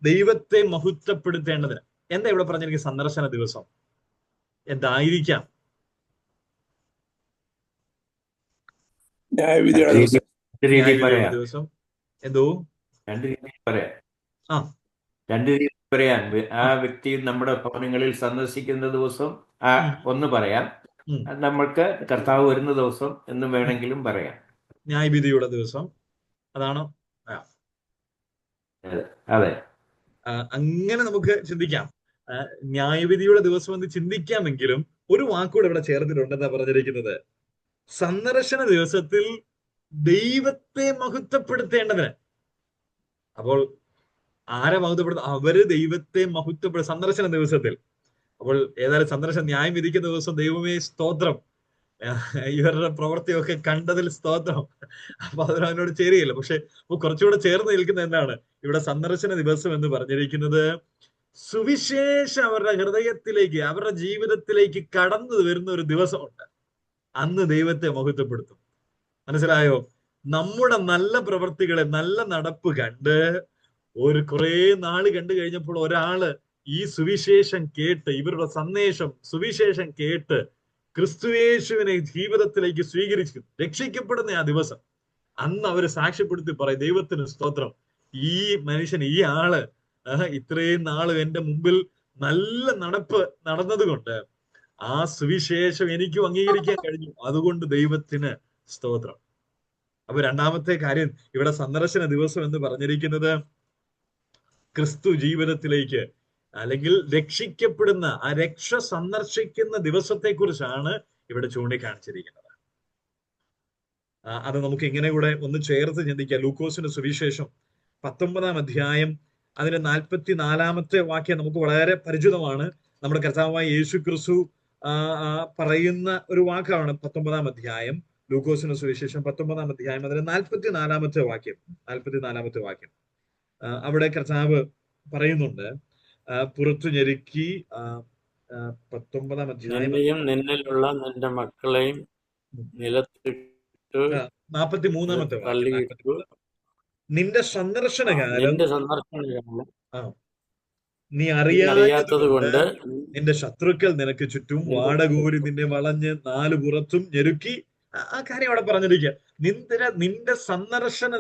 ദൈവത്തെ മഹത്വപ്പെടുത്തേണ്ടതിന്. എന്താ ഇവിടെ പറഞ്ഞിരിക്കുന്നത്? സന്ദർശന ദിവസം എന്തായിരിക്കാം? ദിവസം എന്തോ രണ്ട് രീതി പറയാം. ആ വ്യക്തി നമ്മുടെ ഭവനങ്ങളിൽ സന്ദർശിക്കുന്ന ദിവസം ഒന്ന് പറയാം, നമ്മൾക്ക് കർത്താവ് വരുന്ന ദിവസം എന്ന് വേണമെങ്കിലും പറയാം. ന്യായവിധിയുടെ ദിവസം, അതാണോ? അതെ, അങ്ങനെ നമുക്ക് ചിന്തിക്കാം. ന്യായവിധിയുടെ ദിവസം എന്ന് ചിന്തിക്കാമെങ്കിലും ഒരു വാക്കുകൂടെ ഇവിടെ ചേർത്തിട്ടുണ്ടെന്നാ പറഞ്ഞിരിക്കുന്നത്, സന്ദർശന ദിവസത്തിൽ ദൈവത്തെ മഹത്വപ്പെടുത്തേണ്ടതിന്. അപ്പോൾ ആരെ മഹത്വപ്പെടുത്തും? അവര് ദൈവത്തെ മഹത്വപ്പെടുത്തും സന്ദർശന ദിവസത്തിൽ. അപ്പോൾ ഏതായാലും സന്ദർശനം ന്യായം വിധിക്കുന്ന ദിവസം ദൈവമേ സ്തോത്രം, ഇവരുടെ പ്രവൃത്തിയൊക്കെ കണ്ടതിൽ സ്തോത്രം. അപ്പൊ അതിനോട് ചേരുകയില്ല. പക്ഷെ കുറച്ചുകൂടെ ചേർന്ന് നിൽക്കുന്ന എന്താണ് ഇവിടെ സന്ദർശന ദിവസം എന്ന് പറഞ്ഞിരിക്കുന്നത്? സുവിശേഷം അവരുടെ ഹൃദയത്തിലേക്ക്, അവരുടെ ജീവിതത്തിലേക്ക് കടന്നു വരുന്ന ഒരു ദിവസമുണ്ട്. അന്ന് ദൈവത്തെ മഹത്വപ്പെടുത്തും. മനസ്സിലായോ? നമ്മുടെ നല്ല പ്രവൃത്തികളെ, നല്ല നടപ്പ് കണ്ട് കുറെ നാള് കണ്ടു കഴിഞ്ഞപ്പോൾ ഒരാള് ഈ സുവിശേഷം കേട്ട്, ഇവരുടെ സന്ദേശം സുവിശേഷം കേട്ട് ക്രിസ്തുയേശുവിനെ ജീവിതത്തിലേക്ക് സ്വീകരിച്ചു രക്ഷിക്കപ്പെടുന്ന ആ ദിവസം, അന്ന് അവര് സാക്ഷ്യപ്പെടുത്തി പറയും, ദൈവത്തിന് സ്തോത്രം, ഈ മനുഷ്യൻ, ഈ ആള് ഇത്രയും നാള് എന്റെ മുമ്പിൽ നല്ല നടപ്പ് നടന്നത് കൊണ്ട് ആ സുവിശേഷം എനിക്കും അംഗീകരിക്കാൻ കഴിഞ്ഞു. അതുകൊണ്ട് ദൈവത്തിന് സ്തോത്രം. അപ്പൊ രണ്ടാമത്തെ കാര്യം ഇവിടെ സന്ദർശന ദിവസം എന്ന് പറഞ്ഞിരിക്കുന്നത് ക്രിസ്തു ജീവിതത്തിലേക്ക് അല്ലെങ്കിൽ രക്ഷിക്കപ്പെടുന്ന ആ രക്ഷ സന്ദർശിക്കുന്ന ദിവസത്തെ കുറിച്ചാണ് ഇവിടെ ചൂണ്ടിക്കാണിച്ചിരിക്കുന്നത്. അത് നമുക്ക് ഇങ്ങനെ കൂടെ ഒന്ന് ചേർത്ത് ചിന്തിക്കാം. ലൂക്കോസിന്റെ സുവിശേഷം 19-ാം അധ്യായം അതിന്റെ 44-ാമത്തെ വാക്യം നമുക്ക് വളരെ പരിചിതമാണ്. നമ്മുടെ കർത്താവായ യേശു ക്രിസ്തു പറയുന്ന ഒരു വാക്കാണ് 19-ാം അധ്യായം, ലൂക്കോസിന്റെ സുവിശേഷം 19-ാം അധ്യായം അതിന്റെ 44-ാമത്തെ വാക്യം. അവിടെ കർത്താവ് പറയുന്നുണ്ട്, പുറത്തു ഞെരുക്കി 19-ാം അധ്യായം നിന്നിലുള്ള നിന്റെ മക്കളെയും നിലത്തിട്ട് 43-ാമത്തെ വാക്യം. നിന്റെ സന്ദർശന കാലം നീ അറിയാത്തത് കൊണ്ട് നിന്റെ ശത്രുക്കൾ നിനക്ക് ചുറ്റും വാടകോരി നിന്നെ വളഞ്ഞ് 4 പുറത്തും ഞെരുക്കി. ആ കാര്യം അവിടെ പറഞ്ഞിരിക്കുക. നിന്റെ സന്ദർശന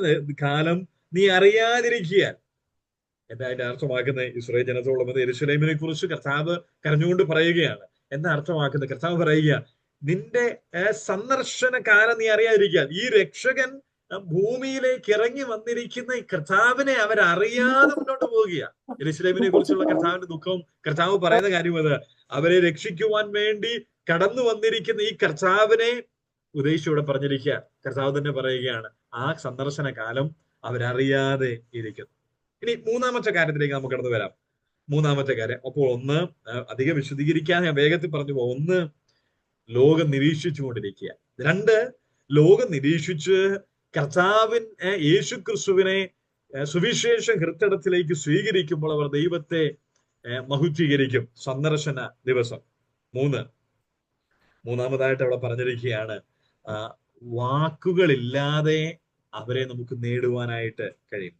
കാലം നീ അറിയാതിരിക്കുക. എന്തായിട്ട് അർത്ഥമാക്കുന്നത്? ഇസ്രായേൽ ജനത്തോളം യെരൂശലേമിനെ കുറിച്ച് കർത്താവ് കരഞ്ഞുകൊണ്ട് പറയുകയാണ്. എന്താ അർത്ഥമാക്കുന്നത്? കർത്താവ് പറയുക, നിന്റെ സന്ദർശന കാലം നീ അറിയാതിരിക്കുക. ഈ രക്ഷകൻ ഭൂമിയിലേക്ക് ഇറങ്ങി വന്നിരിക്കുന്ന ഈ കർത്താവിനെ അവരറിയാതെ മുന്നോട്ട് പോവുകയാണ്. യെരൂശലേമിനെ കുറിച്ചുള്ള കർത്താവിന്റെ ദുഃഖവും കർത്താവ് പറയുന്ന കാര്യം അത്. അവരെ രക്ഷിക്കുവാൻ വേണ്ടി കടന്നു വന്നിരിക്കുന്ന ഈ കർത്താവിനെ ഉദ്ദേശിച്ചൂടെ പറഞ്ഞിരിക്കുക. കർത്താവ് തന്നെ പറയുകയാണ്, ആ സന്ദർശന കാലം അവരറിയാതെ ഇരിക്കുന്നു. ഇനി മൂന്നാമത്തെ കാര്യത്തിലേക്ക് നമുക്ക് കടന്നു വരാം. മൂന്നാമത്തെ കാര്യം, അപ്പോൾ ഒന്ന് അധികം വിശദീകരിക്കാൻ ഞാൻ വേഗത്തിൽ പറഞ്ഞു പോകും. ഒന്ന്, ലോകം നിരീക്ഷിച്ചു കൊണ്ടിരിക്കുക. 2, ലോകം നിരീക്ഷിച്ച് യേശു ക്രിസ്തുവിനെ സുവിശേഷ ഹൃദയത്തിലേക്ക് സ്വീകരിക്കുമ്പോൾ അവർ ദൈവത്തെ മഹത്വീകരിക്കും. സന്ദർശന ദിവസം. 3, മൂന്നാമതായിട്ട് അവിടെ പറഞ്ഞിരിക്കുകയാണ്, വാക്കുകളില്ലാതെ അവരെ നമുക്ക് നേടുവാനായിട്ട് കഴിയും.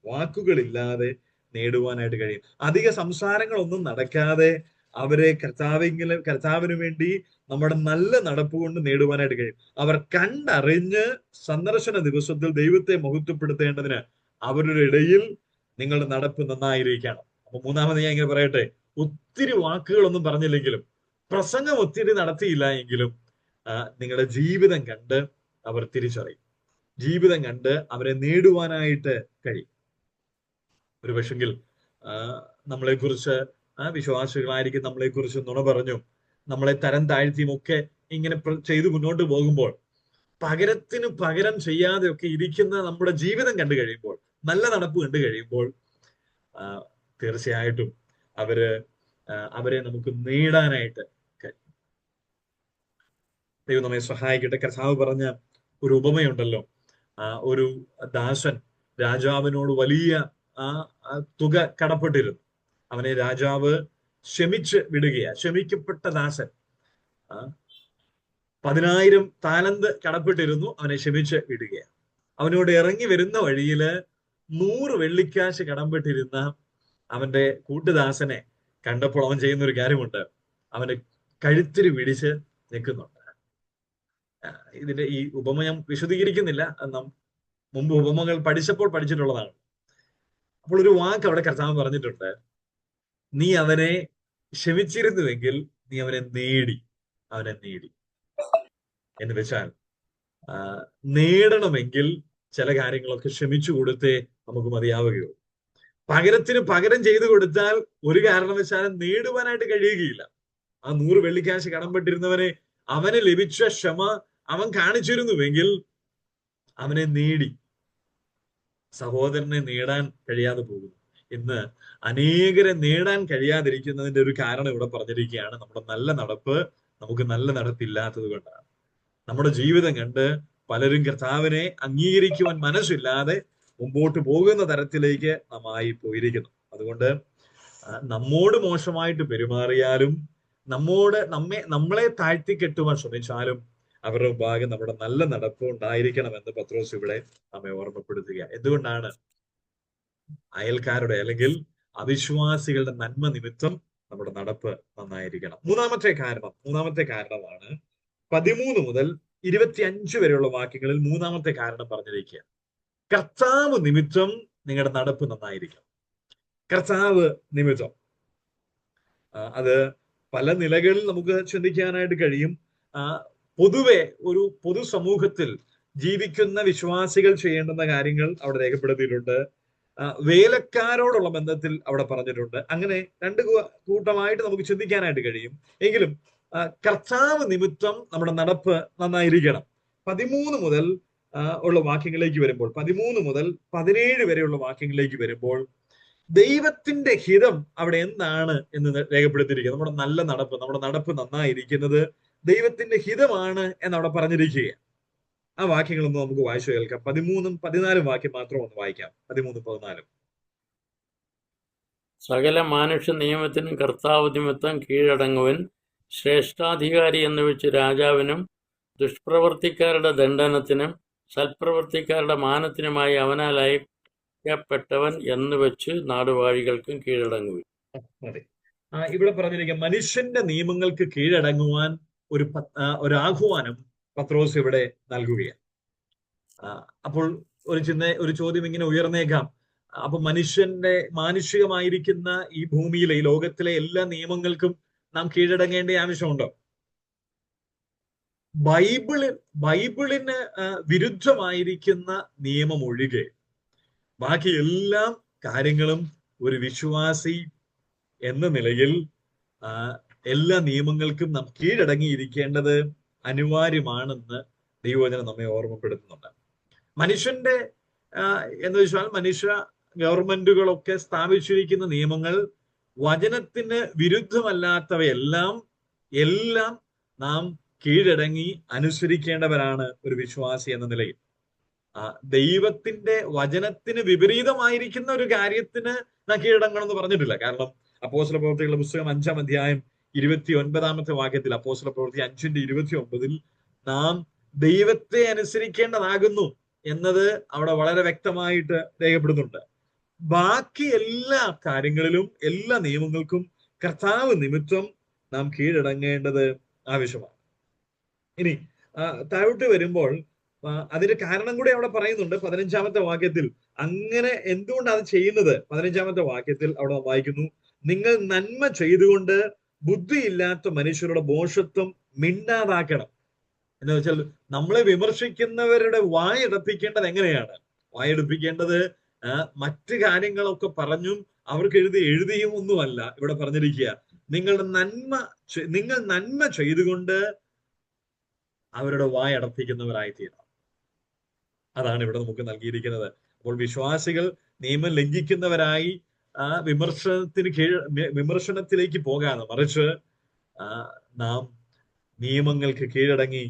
അധിക സംസാരങ്ങളൊന്നും നടക്കാതെ അവരെ കർത്താവിന് വേണ്ടി നമ്മുടെ നല്ല നടപ്പ് കൊണ്ട് നേടുവാനായിട്ട് കഴിയും. അവർ കണ്ടറിഞ്ഞ് സന്ദർശന ദിവസത്തിൽ ദൈവത്തെ മഹത്വപ്പെടുത്തേണ്ടതിന് അവരുടെ ഇടയിൽ നിങ്ങളുടെ നടപ്പ് നന്നായിരിക്കണം. അപ്പൊ മൂന്നാമത് ഞാൻ ഇങ്ങനെ പറയട്ടെ, ഒത്തിരി വാക്കുകളൊന്നും പറഞ്ഞില്ലെങ്കിലും, പ്രസംഗം ഒത്തിരി നടത്തിയില്ല എങ്കിലും നിങ്ങളുടെ ജീവിതം കണ്ട് അവർ തിരിച്ചറിയും. ജീവിതം കണ്ട് അവരെ നേടുവാനായിട്ട് കഴിയും. ഒരു പക്ഷെങ്കിൽ നമ്മളെക്കുറിച്ച് വിശ്വാസികളായിരിക്കും നമ്മളെക്കുറിച്ച് നുണ പറഞ്ഞും നമ്മളെ തരം താഴ്ത്തിയും ഒക്കെ ഇങ്ങനെ ചെയ്തു മുന്നോട്ട് പോകുമ്പോൾ, പകരത്തിന് പകരം ചെയ്യാതെ ഒക്കെ ഇരിക്കുന്ന നമ്മുടെ ജീവിതം കണ്ടു കഴിയുമ്പോൾ, നല്ല നടപ്പ് കണ്ടു കഴിയുമ്പോൾ, തീർച്ചയായിട്ടും അവരെ നമുക്ക് നേടാനായിട്ട് കഴിയും. ദൈവം നമ്മെ സഹായിക്കട്ടെ. കർത്താവ് പറഞ്ഞ ഒരു ഉപമയുണ്ടല്ലോ, ഒരു ദാസൻ രാജാവിനോട് വലിയ തുക കടപ്പെട്ടിരുന്നു. അവനെ രാജാവ് ക്ഷമിച്ച് വിടുകയാ. ക്ഷമിക്കപ്പെട്ട ദാസൻ 10,000 താലന്ത് കടപ്പെട്ടിരുന്നു, അവനെ ക്ഷമിച്ച് വിടുകയാണ്. അവനോട് ഇറങ്ങി വരുന്ന വഴിയില് 100 വെള്ളിക്കാശ് കടംപെട്ടിരുന്ന അവന്റെ കൂട്ടുദാസനെ കണ്ടപ്പോൾ അവൻ ചെയ്യുന്ന ഒരു കാര്യമുണ്ട്, അവന്റെ കഴുത്തിന് പിടിച്ച് നിൽക്കുന്നുണ്ട്. ഇതിന്റെ ഈ ഉപമ ഞാൻ വിശദീകരിക്കുന്നില്ല, മുമ്പ് ഉപമകൾ പഠിച്ചിട്ടുള്ളതാണ്. അപ്പോൾ ഒരു വാക്ക് അവിടെ കർത്താവ് പറഞ്ഞിട്ടുണ്ട്, നീ അവനെ ക്ഷമിച്ചിരുന്നുവെങ്കിൽ നീ അവനെ നേടി എന്ന് വെച്ചാൽ, നേടണമെങ്കിൽ ചില കാര്യങ്ങളൊക്കെ ക്ഷമിച്ചു കൊടുത്തേ നമുക്ക് മതിയാവുകയുള്ളൂ. പകരത്തിന് പകരം ചെയ്തു കൊടുത്താൽ ഒരു കാരണവശാലും നേടുവാനായിട്ട് കഴിയുകയില്ല. ആ 100 വെള്ളിക്കാശ് കടംപെട്ടിരുന്നവനെ അവന് ലഭിച്ച ക്ഷമ അവൻ കാണിച്ചിരുന്നുവെങ്കിൽ അവനെ നേടി. സഹോദരനെ നേടാൻ കഴിയാതെ പോകുന്നു. ഇന്ന് അനേകരെ നേടാൻ കഴിയാതിരിക്കുന്നതിന്റെ ഒരു കാരണം ഇവിടെ പറഞ്ഞിരിക്കുകയാണ്. നമ്മുടെ നല്ല നടപ്പ് നമുക്ക് നല്ല നടപ്പില്ലാത്തത് കൊണ്ടാണ്. നമ്മുടെ ജീവിതം കണ്ട് പലരും കർത്താവിനെ അംഗീകരിക്കുവാൻ മനസ്സില്ലാതെ മുമ്പോട്ട് പോകുന്ന തരത്തിലേക്ക് നന്നായി പോയിരിക്കുന്നു. അതുകൊണ്ട് നമ്മോട് മോശമായിട്ട് പെരുമാറിയാലും, നമ്മളെ താഴ്ത്തിക്കെട്ടുവാൻ ശ്രമിച്ചാലും അവരുടെ ഭാഗം നമ്മുടെ നല്ല നടപ്പ് ഉണ്ടായിരിക്കണമെന്ന് പത്രോസ് ഇവിടെ നമ്മെ ഓർമ്മപ്പെടുത്തുക. എന്തുകൊണ്ടാണ്? അയൽക്കാരുടെ അല്ലെങ്കിൽ അവിശ്വാസികളുടെ നന്മ നിമിത്തം നമ്മുടെ നടപ്പ് നന്നായിരിക്കണം. മൂന്നാമത്തെ കാരണമാണ് 13 മുതൽ 25 വരെയുള്ള വാക്യങ്ങളിൽ മൂന്നാമത്തെ കാരണം പറഞ്ഞിരിക്കുക. കർത്താവ് നിമിത്തം നിങ്ങളുടെ നടപ്പ് നന്നായിരിക്കണം. കർത്താവ് നിമിത്തം അത് പല നിലകളിൽ നമുക്ക് ചിന്തിക്കാനായിട്ട് കഴിയും. പൊതുവെ ഒരു പൊതുസമൂഹത്തിൽ ജീവിക്കുന്ന വിശ്വാസികൾ ചെയ്യേണ്ടുന്ന കാര്യങ്ങൾ അവിടെ രേഖപ്പെടുത്തിയിട്ടുണ്ട്. വേലക്കാരോടുള്ള ബന്ധത്തിൽ അവിടെ പറഞ്ഞിട്ടുണ്ട്. അങ്ങനെ രണ്ട് കൂട്ടമായിട്ട് നമുക്ക് ചിന്തിക്കാനായിട്ട് കഴിയും. എങ്കിലും കർത്താവ് നിമിത്തം നമ്മുടെ നടപ്പ് നന്നായിരിക്കണം. 13 മുതൽ ഉള്ള വാക്യങ്ങളിലേക്ക് വരുമ്പോൾ, 13 മുതൽ 17 വരെയുള്ള വാക്യങ്ങളിലേക്ക് വരുമ്പോൾ ദൈവത്തിന്റെ ഹിതം അവിടെ എന്താണ് എന്ന് രേഖപ്പെടുത്തിയിരിക്കുക. നമ്മുടെ നടപ്പ് നന്നായിരിക്കുന്നത് ദൈവത്തിന്റെ ഹിതമാണ് എന്നവിടെ പറഞ്ഞിരിക്കുകയാണ്. ആ വാക്യങ്ങളൊന്നും നമുക്ക് വായിച്ചു കേൾക്കാം. 13ഉം 14ഉം വാക്യം മാത്രം ഒന്ന് വായിക്കാം. 13ഉം 14ഉം. സകല മാനുഷ്യ നിയമത്തിനും കർത്താവ് നിമിത്തം കീഴടങ്ങുവൻ, ശ്രേഷ്ഠാധികാരി എന്ന് വെച്ച് രാജാവിനും ദുഷ്പ്രവർത്തിക്കാരുടെ ദണ്ഡനത്തിനും സൽപ്രവർത്തിക്കാരുടെ മാനത്തിനുമായി അവനാൽ അയക്കപ്പെട്ടവൻ എന്ന് വെച്ച് നാടുവാഴികൾക്കും കീഴടങ്ങുവൻ. ഇവിടെ പറഞ്ഞിരിക്കുക മനുഷ്യന്റെ നിയമങ്ങൾക്ക് കീഴടങ്ങുവാൻ ഒരു ആഹ്വാനം പത്രോസ് ഇവിടെ നൽകുകയാണ്. അപ്പോൾ ഒരു ചോദ്യം ഇങ്ങനെ ഉയർന്നേക്കാം. അപ്പൊ മനുഷ്യന്റെ മാനുഷികമായിരിക്കുന്ന ഈ ഭൂമിയിലെ, ഈ ലോകത്തിലെ എല്ലാ നിയമങ്ങൾക്കും നാം കീഴടങ്ങേണ്ട ആവശ്യമുണ്ടോ? ബൈബിളിന് വിരുദ്ധമായിരിക്കുന്ന നിയമം ഒഴികെ ബാക്കി എല്ലാ കാര്യങ്ങളും ഒരു വിശ്വാസി എന്ന നിലയിൽ എല്ലാ നിയമങ്ങൾക്കും നാം കീഴടങ്ങിയിരിക്കേണ്ടത് അനിവാര്യമാണെന്ന് ദൈവവചനം നമ്മെ ഓർമ്മപ്പെടുത്തുന്നുണ്ട്. മനുഷ്യന്റെ എന്ന് വെച്ചാൽ മനുഷ്യ ഗവൺമെന്റുകളൊക്കെ സ്ഥാപിച്ചിരിക്കുന്ന നിയമങ്ങൾ വചനത്തിന് വിരുദ്ധമല്ലാത്തവയെല്ലാം നാം കീഴടങ്ങി അനുസരിക്കേണ്ടവരാണ് ഒരു വിശ്വാസി എന്ന നിലയിൽ. ദൈവത്തിന്റെ വചനത്തിന് വിപരീതമായിരിക്കുന്ന ഒരു കാര്യത്തിന് നാം കീഴടങ്ങണം എന്ന് പറഞ്ഞിട്ടില്ല. കാരണം അപ്പോസ്തല പ്രവൃത്തികളുടെ പുസ്തകം 5-ാം അധ്യായം 29-ാമത്തെ വാക്യത്തിൽ, അപ്പോസ്തല പ്രവൃത്തി 5:29 നാം ദൈവത്തെ അനുസരിക്കേണ്ടതാകുന്നു എന്നത് അവിടെ വളരെ വ്യക്തമായിട്ട് രേഖപ്പെടുന്നുണ്ട്. ബാക്കി എല്ലാ കാര്യങ്ങളിലും, എല്ലാ നിയമങ്ങൾക്കും കർത്താവ് നിമിത്തം നാം കീഴടങ്ങേണ്ടത് ആവശ്യമാണ്. ഇനി താഴോട്ട് വരുമ്പോൾ അതിന്റെ കാരണം കൂടി അവിടെ പറയുന്നുണ്ട് 15-ാമത്തെ വാക്യത്തിൽ. അങ്ങനെ എന്തുകൊണ്ട് അത് ചെയ്യുന്നത്? 15-ാമത്തെ വാക്യത്തിൽ അവിടെ വായിക്കുന്നു, നിങ്ങൾ നന്മ ചെയ്തുകൊണ്ട് ബുദ്ധിയില്ലാത്ത മനുഷ്യരുടെ ഭോഷത്വം മിണ്ടാതാക്കണം. എന്ന് വെച്ചാൽ നമ്മളെ വിമർശിക്കുന്നവരുടെ വായടപ്പിക്കേണ്ടത് എങ്ങനെയാണ്? വായടപ്പിക്കേണ്ടത് മറ്റു കാര്യങ്ങളൊക്കെ പറഞ്ഞും അവർക്ക് എഴുതിയും ഒന്നുമല്ല. ഇവിടെ പറഞ്ഞിരിക്കുക, നിങ്ങൾ നന്മ ചെയ്തുകൊണ്ട് അവരുടെ വായടപ്പിക്കുന്നവരായി തീരണം. അതാണ് ഇവിടെ നമുക്ക് നൽകിയിരിക്കുന്നത്. അപ്പോൾ വിശ്വാസികൾ നിയമം ലംഘിക്കുന്നവരായി വിമർശനത്തിലേക്ക് പോകാതെ, മറിച്ച് നാം നിയമങ്ങൾക്ക് കീഴടങ്ങി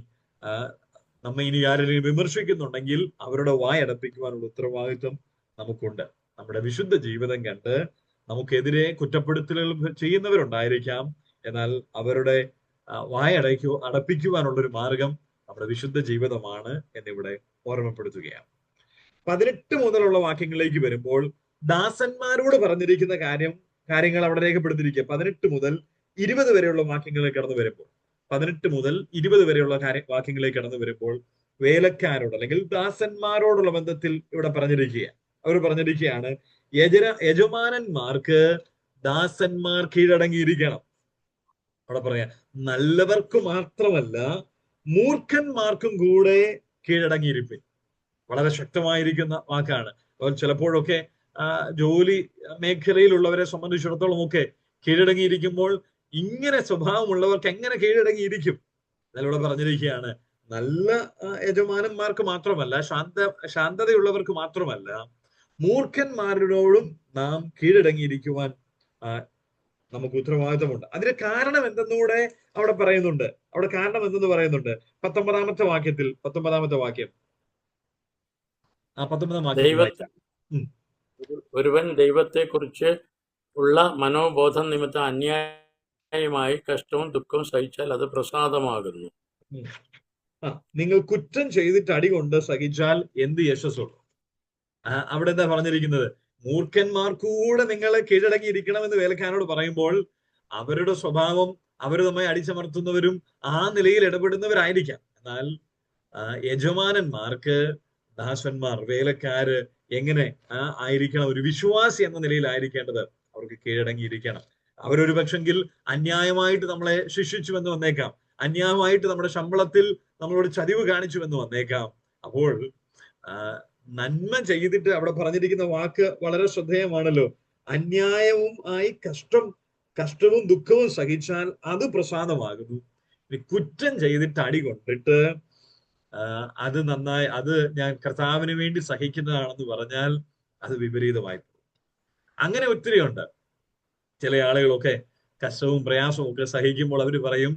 നമ്മെ ഇനി ആരെങ്കിലും വിമർശിക്കുന്നുണ്ടെങ്കിൽ അവരുടെ വായടപ്പിക്കുവാനുള്ള ഉത്തരവാദിത്വം നമുക്കുണ്ട്. നമ്മുടെ വിശുദ്ധ ജീവിതം കണ്ട് നമുക്കെതിരെ കുറ്റപ്പെടുത്തലുകൾ ചെയ്യുന്നവരുണ്ടായിരിക്കാം. എന്നാൽ അവരുടെ അടപ്പിക്കുവാനുള്ള ഒരു മാർഗം നമ്മുടെ വിശുദ്ധ ജീവിതമാണ് എന്നിവിടെ ഓർമ്മപ്പെടുത്തുകയാണ്. 18 മുതലുള്ള വാക്യങ്ങളിലേക്ക് വരുമ്പോൾ ദാസന്മാരോട് പറഞ്ഞിരിക്കുന്ന കാര്യങ്ങൾ അവിടെ രേഖപ്പെടുത്തിയിരിക്കുക. 18 മുതൽ 20 വരെയുള്ള വാക്യങ്ങളിലേക്ക് കടന്നു വരുമ്പോൾ 18 മുതൽ 20 വരെയുള്ള വാക്യങ്ങളിലേക്ക് കടന്നു വരുമ്പോൾ വേലക്കാരോട് അല്ലെങ്കിൽ ദാസന്മാരോടുള്ള ബന്ധത്തിൽ ഇവിടെ പറഞ്ഞിരിക്കുക. അവർ പറഞ്ഞിരിക്കുകയാണ്, യജമാനന്മാർക്ക് ദാസന്മാർ കീഴടങ്ങിയിരിക്കണം. അവിടെ പറയാം, നല്ലവർക്ക് മാത്രമല്ല മൂർഖന്മാർക്കും കൂടെ കീഴടങ്ങിയിരിപ്പിൻ. വളരെ ശക്തമായിരിക്കുന്ന വാക്കാണ്. ചിലപ്പോഴൊക്കെ ജോലി മേഖലയിലുള്ളവരെ സംബന്ധിച്ചിടത്തോളം ഒക്കെ കീഴടങ്ങിയിരിക്കുമ്പോൾ ഇങ്ങനെ സ്വഭാവമുള്ളവർക്ക് എങ്ങനെ കീഴടങ്ങിയിരിക്കും? അതിലൂടെ പറഞ്ഞിരിക്കുകയാണ്, നല്ല യജമാനന്മാർക്ക് മാത്രമല്ല, ശാന്തതയുള്ളവർക്ക് മാത്രമല്ല, മൂർഖന്മാരോടും നാം കീഴടങ്ങിയിരിക്കുവാൻ നമുക്ക് ഉത്തരവാദിത്തമുണ്ട്. അതിന് കാരണം എന്തെന്നൂടെ അവിടെ പറയുന്നുണ്ട്. അവിടെ കാരണം എന്തെന്ന് പറയുന്നുണ്ട് 19-ാമത്തെ വാക്യത്തിൽ. 19-ാമത്തെ വാക്യം, 19-ാം വാക്യം, ഒരുവൻ ദൈവത്തെ കുറിച്ച് ഉള്ള മനോബോധം നിമിത്തം അന്യായമായി കഷ്ടവും ദുഃഖവും സഹിച്ചാൽ അത് പ്രസാദമാകുന്നു. നിങ്ങൾ കുറ്റം ചെയ്തിട്ട് അടികൊണ്ട് സഹിച്ചാൽ എന്ത് യശസ്സുള്ളൂ? അവിടെ എന്താ പറഞ്ഞിരിക്കുന്നത്? മൂർഖന്മാർക്കൂടെ നിങ്ങളെ കീഴടങ്ങിയിരിക്കണമെന്ന് വേലക്കാരോട് പറയുമ്പോൾ അവരുടെ സ്വഭാവം, അവർ നമ്മെ അടിച്ചമർത്തുന്നവരും ആ നിലയിൽ ഇടപെടുന്നവരായിരിക്കാം. എന്നാൽ യജമാനന്മാർക്ക് ദാസന്മാർ, വേലക്കാര് എങ്ങനെ ആയിരിക്കണം? ഒരു വിശ്വാസി എന്ന നിലയിലായിരിക്കേണ്ടത് അവർക്ക് കീഴടങ്ങിയിരിക്കണം. അവരൊരു പക്ഷെങ്കിൽ അന്യായമായിട്ട് നമ്മളെ ശിക്ഷിച്ചു എന്ന് വന്നേക്കാം, അന്യായമായിട്ട് നമ്മുടെ ശമ്പളത്തിൽ നമ്മളോട് ചതിവ് കാണിച്ചു എന്ന് വന്നേക്കാം. അപ്പോൾ നന്മ ചെയ്തിട്ട് അവിടെ പറഞ്ഞിരിക്കുന്ന വാക്ക് വളരെ ശ്രദ്ധേയമാണല്ലോ. അന്യായവും ആയി കഷ്ടവും ദുഃഖവും സഹിച്ചാൽ അത് പ്രസാദമാകുന്നു. കുറ്റം ചെയ്തിട്ട് അടി കൊണ്ടിട്ട് അത് നന്നായി, അത് ഞാൻ കർത്താവിന് വേണ്ടി സഹിക്കുന്നതാണെന്ന് പറഞ്ഞാൽ അത് വിപരീതമായി പോകും. അങ്ങനെ ഒത്തിരി ഉണ്ട്. ചില ആളുകളൊക്കെ കഷ്ടവും പ്രയാസവും ഒക്കെ സഹിക്കുമ്പോൾ അവർ പറയും,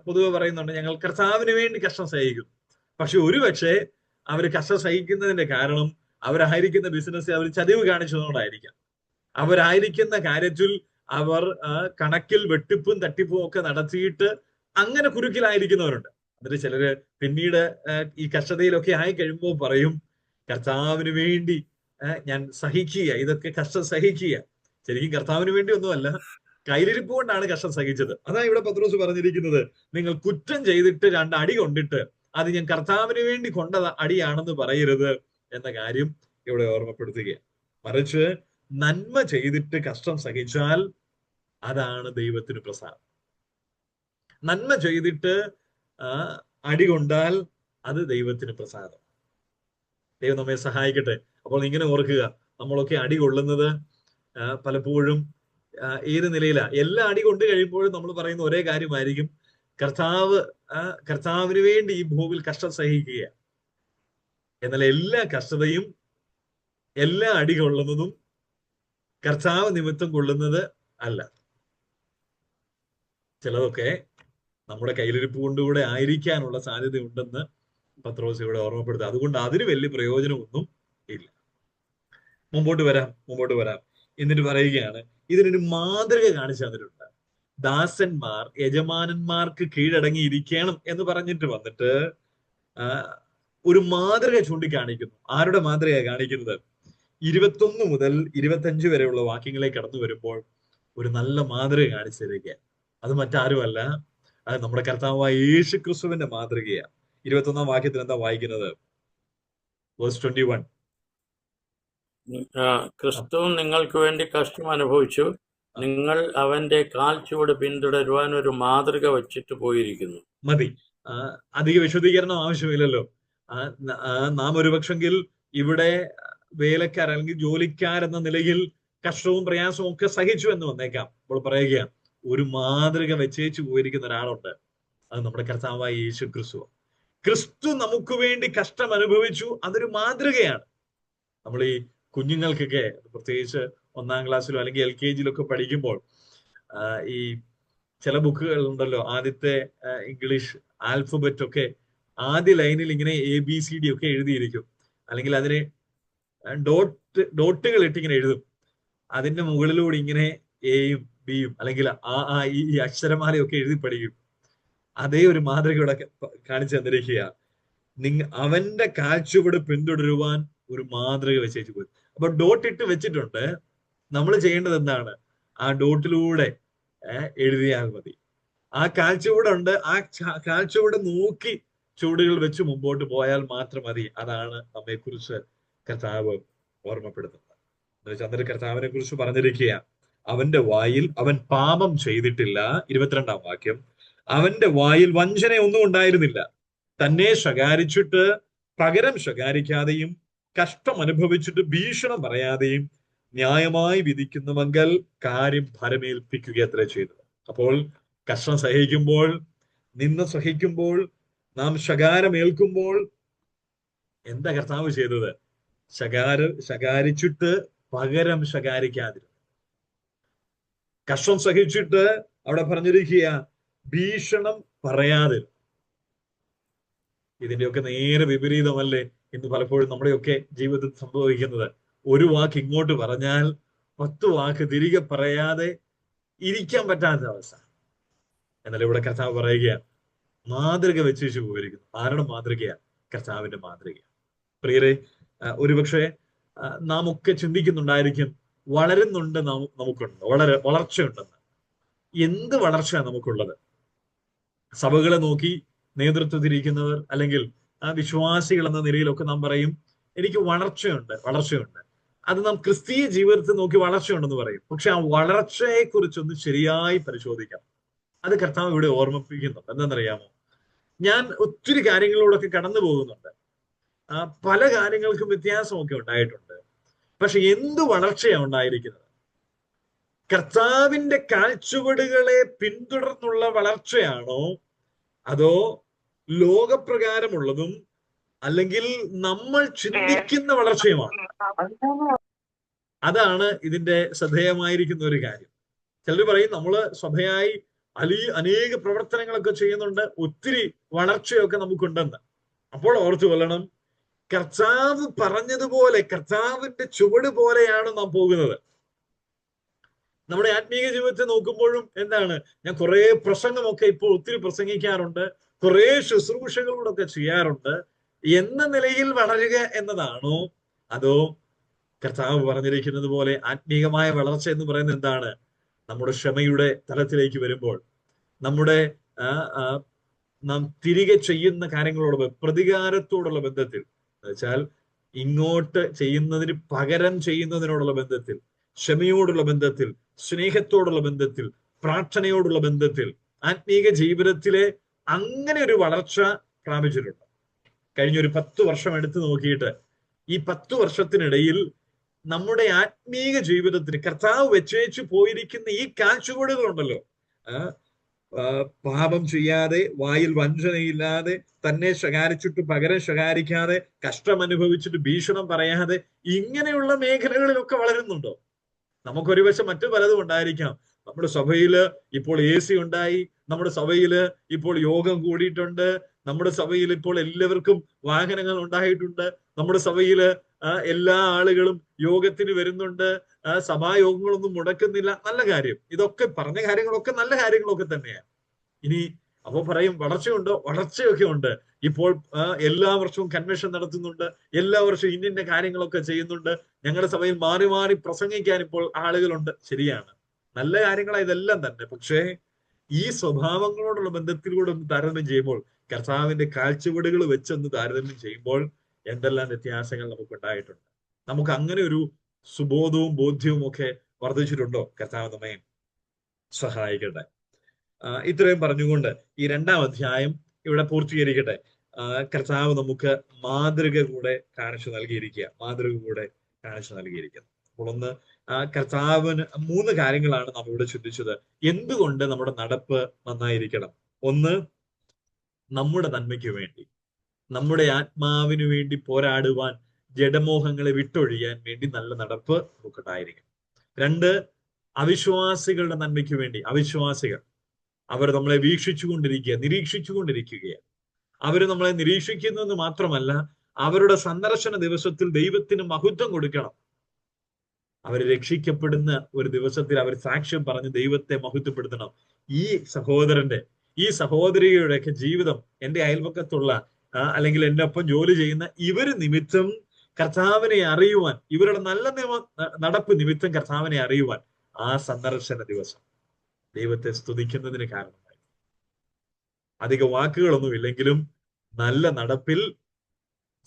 പൊതുവെ പറയുന്നുണ്ട്, ഞങ്ങൾ കർത്താവിന് വേണ്ടി കഷ്ടം സഹിക്കും. പക്ഷെ ഒരുപക്ഷെ അവർ കഷ്ടം സഹിക്കുന്നതിന്റെ കാരണം അവരായിരിക്കുന്ന ബിസിനസ് അവർ ചതിവ് കാണിച്ചതുകൊണ്ടായിരിക്കാം. അവരായിരിക്കുന്ന കാര്യത്തിൽ അവർ കണക്കിൽ വെട്ടിപ്പും തട്ടിപ്പും ഒക്കെ നടത്തിയിട്ട് അങ്ങനെ കുരുക്കിലായിരിക്കുന്നവരുണ്ട്. എന്നിട്ട് ചിലര് പിന്നീട് ഈ കഷ്ടതയിലൊക്കെ ആയി കഴിയുമ്പോൾ പറയും, കർത്താവിന് വേണ്ടി ഞാൻ സഹിക്കുക, ഇതൊക്കെ കഷ്ടം സഹിക്കുക. ശരിക്കും കർത്താവിന് വേണ്ടി ഒന്നുമല്ല, കയ്യിലിരിപ്പ് കൊണ്ടാണ് കഷ്ടം സഹിച്ചത്. അതാ ഇവിടെ പത്രോസ് പറഞ്ഞിരിക്കുന്നത്, നിങ്ങൾ കുറ്റം ചെയ്തിട്ട് 2 അടി കൊണ്ടിട്ട് അത് ഞാൻ കർത്താവിന് വേണ്ടി കൊണ്ട അടിയാണെന്ന് പറയരുത് എന്ന കാര്യം ഇവിടെ ഓർമ്മപ്പെടുത്തുകയാണ്. മറിച്ച് നന്മ ചെയ്തിട്ട് കഷ്ടം സഹിച്ചാൽ അതാണ് ദൈവത്തിന് പ്രസാദം. നന്മ ചെയ്തിട്ട് അടി കൊണ്ടാൽ അത് ദൈവത്തിന് പ്രസാദം. ദൈവം നമ്മെ സഹായിക്കട്ടെ. അപ്പോൾ ഇങ്ങനെ ഓർക്കുക, നമ്മളൊക്കെ അടി കൊള്ളുന്നത് പലപ്പോഴും ഏത് നിലയിലാ? എല്ലാ അടി കൊണ്ട് കഴിയുമ്പോഴും നമ്മൾ പറയുന്ന ഒരേ കാര്യമായിരിക്കും, കർത്താവിന് വേണ്ടി ഈ ഭൂമിയിൽ കഷ്ടം സഹിക്കുക. എന്നാൽ എല്ലാ കഷ്ടതയും, എല്ലാ അടി കൊള്ളുന്നതും കർത്താവ് നിമിത്തം കൊള്ളുന്നത് അല്ല. ചിലതൊക്കെ നമ്മുടെ കയ്യിലിരിപ്പ് കൊണ്ടുകൂടെ ആയിരിക്കാനുള്ള സാധ്യതയുണ്ടെന്ന് പത്രോസ് ഇവിടെ ഓർമ്മപ്പെടുത്തുക. അതുകൊണ്ട് അതിന് വലിയ പ്രയോജനമൊന്നും ഇല്ല. മുമ്പോട്ട് വരാം. എന്നിട്ട് പറയുകയാണ്, ഇതിനൊരു മാതൃക കാണിച്ചു തന്നിട്ടുണ്ട്. ദാസന്മാർ യജമാനന്മാർക്ക് കീഴടങ്ങിയിരിക്കണം എന്ന് പറഞ്ഞിട്ട് വന്നിട്ട് ഒരു മാതൃക ചൂണ്ടിക്കാണിക്കുന്നു. ആരുടെ മാതൃകയാണ് കാണിക്കുന്നത്? 21 മുതൽ 25 വരെയുള്ള വാക്യങ്ങളിലേക്ക് കടന്നു വരുമ്പോൾ ഒരു നല്ല മാതൃക കാണിച്ചു തരിക. അത് മറ്റാരുമല്ല, അത് നമ്മുടെ കർത്താവായ യേശു ക്രിസ്തുവിന്റെ മാതൃകയാണ്. 21-ാം വാക്യത്തിൽ എന്താ വായിക്കുന്നത്? വേഴ്സ് 21. ക്രിസ്തു നിങ്ങൾക്ക് വേണ്ടി കഷ്ടം അനുഭവിച്ചു, നിങ്ങൾ അവന്റെ കാൽ ചുവട് പിന്തുടരുവാൻ ഒരു മാതൃക വച്ചിട്ട് പോയിരിക്കുന്നു. മതി, അധിക വിശദീകരണം ആവശ്യമില്ലല്ലോ. നാം ഒരുപക്ഷെങ്കിൽ ഇവിടെ വേലക്കാർ അല്ലെങ്കിൽ ജോലിക്കാരെന്ന നിലയിൽ കഷ്ടവും പ്രയാസവും ഒക്കെ സഹിച്ചു എന്ന് വന്നേക്കാം. അപ്പോൾ പറയുകയാണ്, ഒരു മാതൃക വെച്ചേച്ചു പോയിരിക്കുന്ന ഒരാളുണ്ട്. അത് നമ്മുടെ കർത്താവായ യേശു ക്രിസ്തു. ക്രിസ്തു നമുക്ക് വേണ്ടി കഷ്ടം അനുഭവിച്ചു, അതൊരു മാതൃകയാണ്. നമ്മൾ ഈ കുഞ്ഞുങ്ങൾക്കൊക്കെ, പ്രത്യേകിച്ച് 1-ാം ക്ലാസ്സിലോ അല്ലെങ്കിൽ LKG-യിലൊക്കെ പഠിക്കുമ്പോൾ ഈ ചില ബുക്കുകൾ ഉണ്ടല്ലോ, ആദ്യത്തെ ഇംഗ്ലീഷ് ആൽഫബറ്റ് ഒക്കെ ആദ്യ ലൈനിൽ ഇങ്ങനെ ABCD ഒക്കെ എഴുതിയിരിക്കും, അല്ലെങ്കിൽ അതിന് ഡോട്ടുകൾ ഇട്ടിങ്ങനെ എഴുതും. അതിന്റെ മുകളിലൂടെ ഇങ്ങനെ എയും ബിയും അല്ലെങ്കിൽ ഈ അക്ഷരമാലയൊക്കെ എഴുതി പഠിക്കും. അതേ ഒരു മാതൃക ഇവിടെ കാണിച്ചു തന്നിരിക്കുക. അവന്റെ കാഴ്ചപ്പാട് പിന്തുടരുവാൻ ഒരു മാതൃക വെച്ചേച്ചു പോയി. അപ്പൊ ഡോട്ട് ഇട്ട് വെച്ചിട്ടുണ്ട്. നമ്മൾ ചെയ്യേണ്ടത് എന്താണ്? ആ ഡോട്ടിലൂടെ എഴുതിയാൽ മതി. ആ കാഴ്ചപ്പാടുണ്ട്, ആ കാഴ്ചപ്പാട് നോക്കി ചുവടുകൾ വെച്ച് മുമ്പോട്ട് പോയാൽ മാത്രം മതി. അതാണ് നമ്മെ കുറിച്ച് കർത്താവ് ഓർമ്മപ്പെടുത്തുന്നത്. എന്നുവെച്ചാൽ കർത്താവിനെ കുറിച്ച് പറഞ്ഞിരിക്കുക, അവന്റെ വായിൽ അവൻ പാപം ചെയ്തിട്ടില്ല. 22-ാം വാക്യം, അവന്റെ വായിൽ വഞ്ചനയൊന്നും ഉണ്ടായിരുന്നില്ല. തന്നെ ശകാരിച്ചിട്ട് പകരം ശകാരിക്കാതെയും കഷ്ടം അനുഭവിച്ചിട്ട് ഭീഷണം പറയാതെയും ന്യായമായി വിധിക്കുന്നവങ്കൽ കാര്യം ഭരമേൽപ്പിക്കുക അത്ര ചെയ്തത്. അപ്പോൾ കഷ്ടം സഹിക്കുമ്പോൾ, നിന്ന സഹിക്കുമ്പോൾ, നാം ശകാരമേൽക്കുമ്പോൾ എന്താ കർത്താവ് ചെയ്തത്? ശകാരിച്ചിട്ട് പകരം ശകാരിക്കാതിരുന്നു. കഷ്ടം സഹിച്ചിട്ട് അവിടെ പറഞ്ഞിരിക്കുക ഭീഷണം പറയാതിരുന്നു. ഇതിന്റെയൊക്കെ നേരെ വിപരീതമല്ലേ ഇന്ന് പലപ്പോഴും നമ്മുടെയൊക്കെ ജീവിതത്തിൽ സംഭവിക്കുന്നത്? ഒരു വാക്ക് ഇങ്ങോട്ട് പറഞ്ഞാൽ 10 വാക്ക് തിരികെ പറയാതെ ഇരിക്കാൻ പറ്റാത്ത അവസ്ഥ. എന്നാൽ ഇവിടെ കർത്താവ് പറയുക, മാതൃക വെച്ചു പോയിരിക്കുന്നു. ആരുടെ മാതൃകയാ? കർത്താവിന്റെ മാതൃക. പ്രിയരെ, ഒരുപക്ഷെ നാം ഒക്കെ ചിന്തിക്കുന്നുണ്ടായിരിക്കും, വളരുന്നുണ്ട്, നമുക്കുണ്ട്, വളർച്ചയുണ്ടെന്ന്. എന്ത് വളർച്ചയാണ് നമുക്കുള്ളത്? സഭകളെ നോക്കി നേതൃത്വത്തിരിക്കുന്നവർ അല്ലെങ്കിൽ വിശ്വാസികൾ എന്ന നിലയിലൊക്കെ നാം പറയും, എനിക്ക് വളർച്ചയുണ്ട്. അത് നാം ക്രിസ്തീയ ജീവിതത്തിൽ നോക്കി വളർച്ചയുണ്ടെന്ന് പറയും. പക്ഷെ ആ വളർച്ചയെ കുറിച്ചൊന്ന് ശരിയായി പരിശോധിക്കാം. അത് കർത്താവ് ഇവിടെ ഓർമ്മിപ്പിക്കുന്നുണ്ട്. എന്താണെന്നറിയാമോ? ഞാൻ ഒത്തിരി കാര്യങ്ങളിലൂടെയൊക്കെ കടന്നു പോകുന്നുണ്ട്. പല കാര്യങ്ങൾക്കും വ്യത്യാസമൊക്കെ ഉണ്ടായിട്ടുണ്ട്. പക്ഷെ എന്ത് വളർച്ചയാണ് ഉണ്ടായിരിക്കുന്നത്? കർത്താവിന്റെ കാഴ്ചപ്പാടുകളെ പിന്തുടർന്നുള്ള വളർച്ചയാണോ, അതോ ലോകപ്രകാരമുള്ളതും അല്ലെങ്കിൽ നമ്മൾ ചിന്തിക്കുന്ന വളർച്ചയുമാണ്? അതാണ് ഇതിന്റെ ശ്രദ്ധേയമായിരിക്കുന്ന ഒരു കാര്യം. ചിലർ പറയും നമ്മള് സഭയായി അനേക പ്രവർത്തനങ്ങളൊക്കെ ചെയ്യുന്നുണ്ട്, ഒത്തിരി വളർച്ചയൊക്കെ നമുക്കുണ്ടെന്ന്. അപ്പോൾ ഓർത്തു കൊള്ളണം, കർത്താവ് പറഞ്ഞതുപോലെ, കർത്താവിന്റെ ചുവട് പോലെയാണ് നാം പോകുന്നത്. നമ്മുടെ ആത്മീയ ജീവിതത്തെ നോക്കുമ്പോഴും എന്താണ്, ഞാൻ കുറെ പ്രസംഗമൊക്കെ ഇപ്പോൾ ഒത്തിരി പ്രസംഗിക്കാറുണ്ട്, കുറെ ശുശ്രൂഷകളോടൊക്കെ ചെയ്യാറുണ്ട് എന്ന നിലയിൽ വളരുക എന്നതാണോ, അതോ കർത്താവ് പറഞ്ഞിരിക്കുന്നത് പോലെ ആത്മീയമായ വളർച്ച എന്ന് പറയുന്നത് എന്താണ്? നമ്മുടെ ക്ഷമയുടെ തലത്തിലേക്ക് വരുമ്പോൾ, നമ്മുടെ നാം തിരികെ ചെയ്യുന്ന കാര്യങ്ങളോട് പ്രതികാരത്തോടുള്ള ബന്ധത്തിൽ, എന്നുവെച്ചാൽ ഇങ്ങോട്ട് ചെയ്യുന്നതിന് പകരം ചെയ്യുന്നതിനോടുള്ള ബന്ധത്തിൽ, ക്ഷമയോടുള്ള ബന്ധത്തിൽ, സ്നേഹത്തോടുള്ള ബന്ധത്തിൽ, പ്രാർത്ഥനയോടുള്ള ബന്ധത്തിൽ, ആത്മീക ജീവിതത്തിലെ അങ്ങനെ ഒരു വളർച്ച പ്രാപിച്ചിട്ടുണ്ട്. കഴിഞ്ഞൊരു 10 വർഷം എടുത്തു നോക്കിയിട്ട് ഈ 10 വർഷത്തിനിടയിൽ നമ്മുടെ ആത്മീക ജീവിതത്തിന് കർത്താവ് വെച്ചേച്ചു പോയിരിക്കുന്ന ഈ കാഴ്ചപ്പാടുകളുണ്ടല്ലോ, പാപം ചെയ്യാതെ, വായിൽ വഞ്ചനയില്ലാതെ, തന്നെ ശകാരിച്ചിട്ട് പകരം ശകാരിക്കാതെ, കഷ്ടം അനുഭവിച്ചിട്ട് ഭീഷണം പറയാതെ, ഇങ്ങനെയുള്ള മേഖലകളിലൊക്കെ വളരുന്നുണ്ടോ? നമുക്കൊരു വശം മറ്റു പലതും ഉണ്ടായിരിക്കാം. നമ്മുടെ സഭയില് ഇപ്പോൾ AC ഉണ്ടായി, നമ്മുടെ സഭയില് ഇപ്പോൾ യോഗം കൂടിയിട്ടുണ്ട്, നമ്മുടെ സഭയിൽ ഇപ്പോൾ എല്ലാവർക്കും വാഹനങ്ങൾ ഉണ്ടായിട്ടുണ്ട്, നമ്മുടെ സഭയില് എല്ലാ ആളുകളും യോഗത്തിന് വരുന്നുണ്ട്, സഭായോഗങ്ങളൊന്നും മുടക്കുന്നില്ല. നല്ല കാര്യം. ഇതൊക്കെ പറഞ്ഞ കാര്യങ്ങളൊക്കെ നല്ല കാര്യങ്ങളൊക്കെ തന്നെയാണ്. ഇനി അപ്പൊ പറയും വളർച്ചയുണ്ടോ? വളർച്ചയൊക്കെ ഉണ്ട്. ഇപ്പോൾ എല്ലാ വർഷവും കൺവെൻഷൻ നടത്തുന്നുണ്ട്, എല്ലാ വർഷവും ഇന്ന കാര്യങ്ങളൊക്കെ ചെയ്യുന്നുണ്ട്, ഞങ്ങളുടെ സഭയിൽ മാറി മാറി പ്രസംഗിക്കാൻ ഇപ്പോൾ ആളുകളുണ്ട്. ശരിയാണ്, നല്ല കാര്യങ്ങളാണ് ഇതെല്ലാം തന്നെ. പക്ഷേ ഈ സ്വഭാവങ്ങളോടുള്ള ബന്ധത്തിലൂടെ ഒന്ന് താരതമ്യം ചെയ്യുമ്പോൾ, കർത്താവിന്റെ കാഴ്ചപ്പാടുകൾ വെച്ചൊന്ന് താരതമ്യം ചെയ്യുമ്പോൾ എന്തെല്ലാം വ്യത്യാസങ്ങൾ നമുക്ക് ഉണ്ടായിട്ടുണ്ട്. നമുക്ക് അങ്ങനെ ഒരു സുബോധവും ബോധ്യവും ഒക്കെ വർദ്ധിച്ചിട്ടുണ്ടോ? കർത്താവ് നമ്മെ സഹായിക്കട്ടെ. ഇത്രയും പറഞ്ഞുകൊണ്ട് ഈ 2-ാം അധ്യായം ഇവിടെ പൂർത്തീകരിക്കട്ടെ. കർത്താവ് നമുക്ക് മാതൃക കൂടെ കാണിച്ചു നൽകിയിരിക്കുക. അപ്പോൾ ഒന്ന്, കർത്താവിന് 3 കാര്യങ്ങളാണ് നാം ഇവിടെ ചിന്തിച്ചത്. എന്തുകൊണ്ട് നമ്മുടെ നടപ്പ് നന്നായിരിക്കണം? ഒന്ന്, നമ്മുടെ നന്മയ്ക്ക് വേണ്ടി, നമ്മുടെ ആത്മാവിന് വേണ്ടി പോരാടുവാൻ, ജഡമോഹങ്ങളെ വിട്ടൊഴിയാൻ വേണ്ടി നല്ല നടപ്പ് നമുക്കുണ്ടായിരിക്കണം. 2, അവിശ്വാസികളുടെ നന്മയ്ക്ക് വേണ്ടി. അവിശ്വാസികൾ, അവർ നമ്മളെ നിരീക്ഷിച്ചുകൊണ്ടിരിക്കുകയാണ്. അവർ നമ്മളെ നിരീക്ഷിക്കുന്നത് മാത്രമല്ല, അവരുടെ സന്ദർശന ദിവസത്തിൽ ദൈവത്തിന് മഹത്വം കൊടുക്കണം. അവർ രക്ഷിക്കപ്പെടുന്ന ഒരു ദിവസത്തിൽ അവർ സാക്ഷ്യം പറഞ്ഞ് ദൈവത്തെ മഹത്വപ്പെടുത്തണം. ഈ സഹോദരന്റെ, ഈ സഹോദരിയുടെയൊക്കെ ജീവിതം, എന്റെ അയൽപക്കത്തുള്ള അല്ലെങ്കിൽ എന്റെ ഒപ്പം ജോലി ചെയ്യുന്ന ഇവര് നിമിത്തം കർത്താവിനെ അറിയുവാൻ, ഇവരുടെ നല്ല നടപ്പ് നിമിത്തം കർത്താവിനെ അറിയുവാൻ ആ സന്ദർശന ദിവസം ദൈവത്തെ സ്തുതിക്കുന്നതിന് കാരണമായി. അധിക വാക്കുകളൊന്നും ഇല്ലെങ്കിലും നല്ല നടപ്പിൽ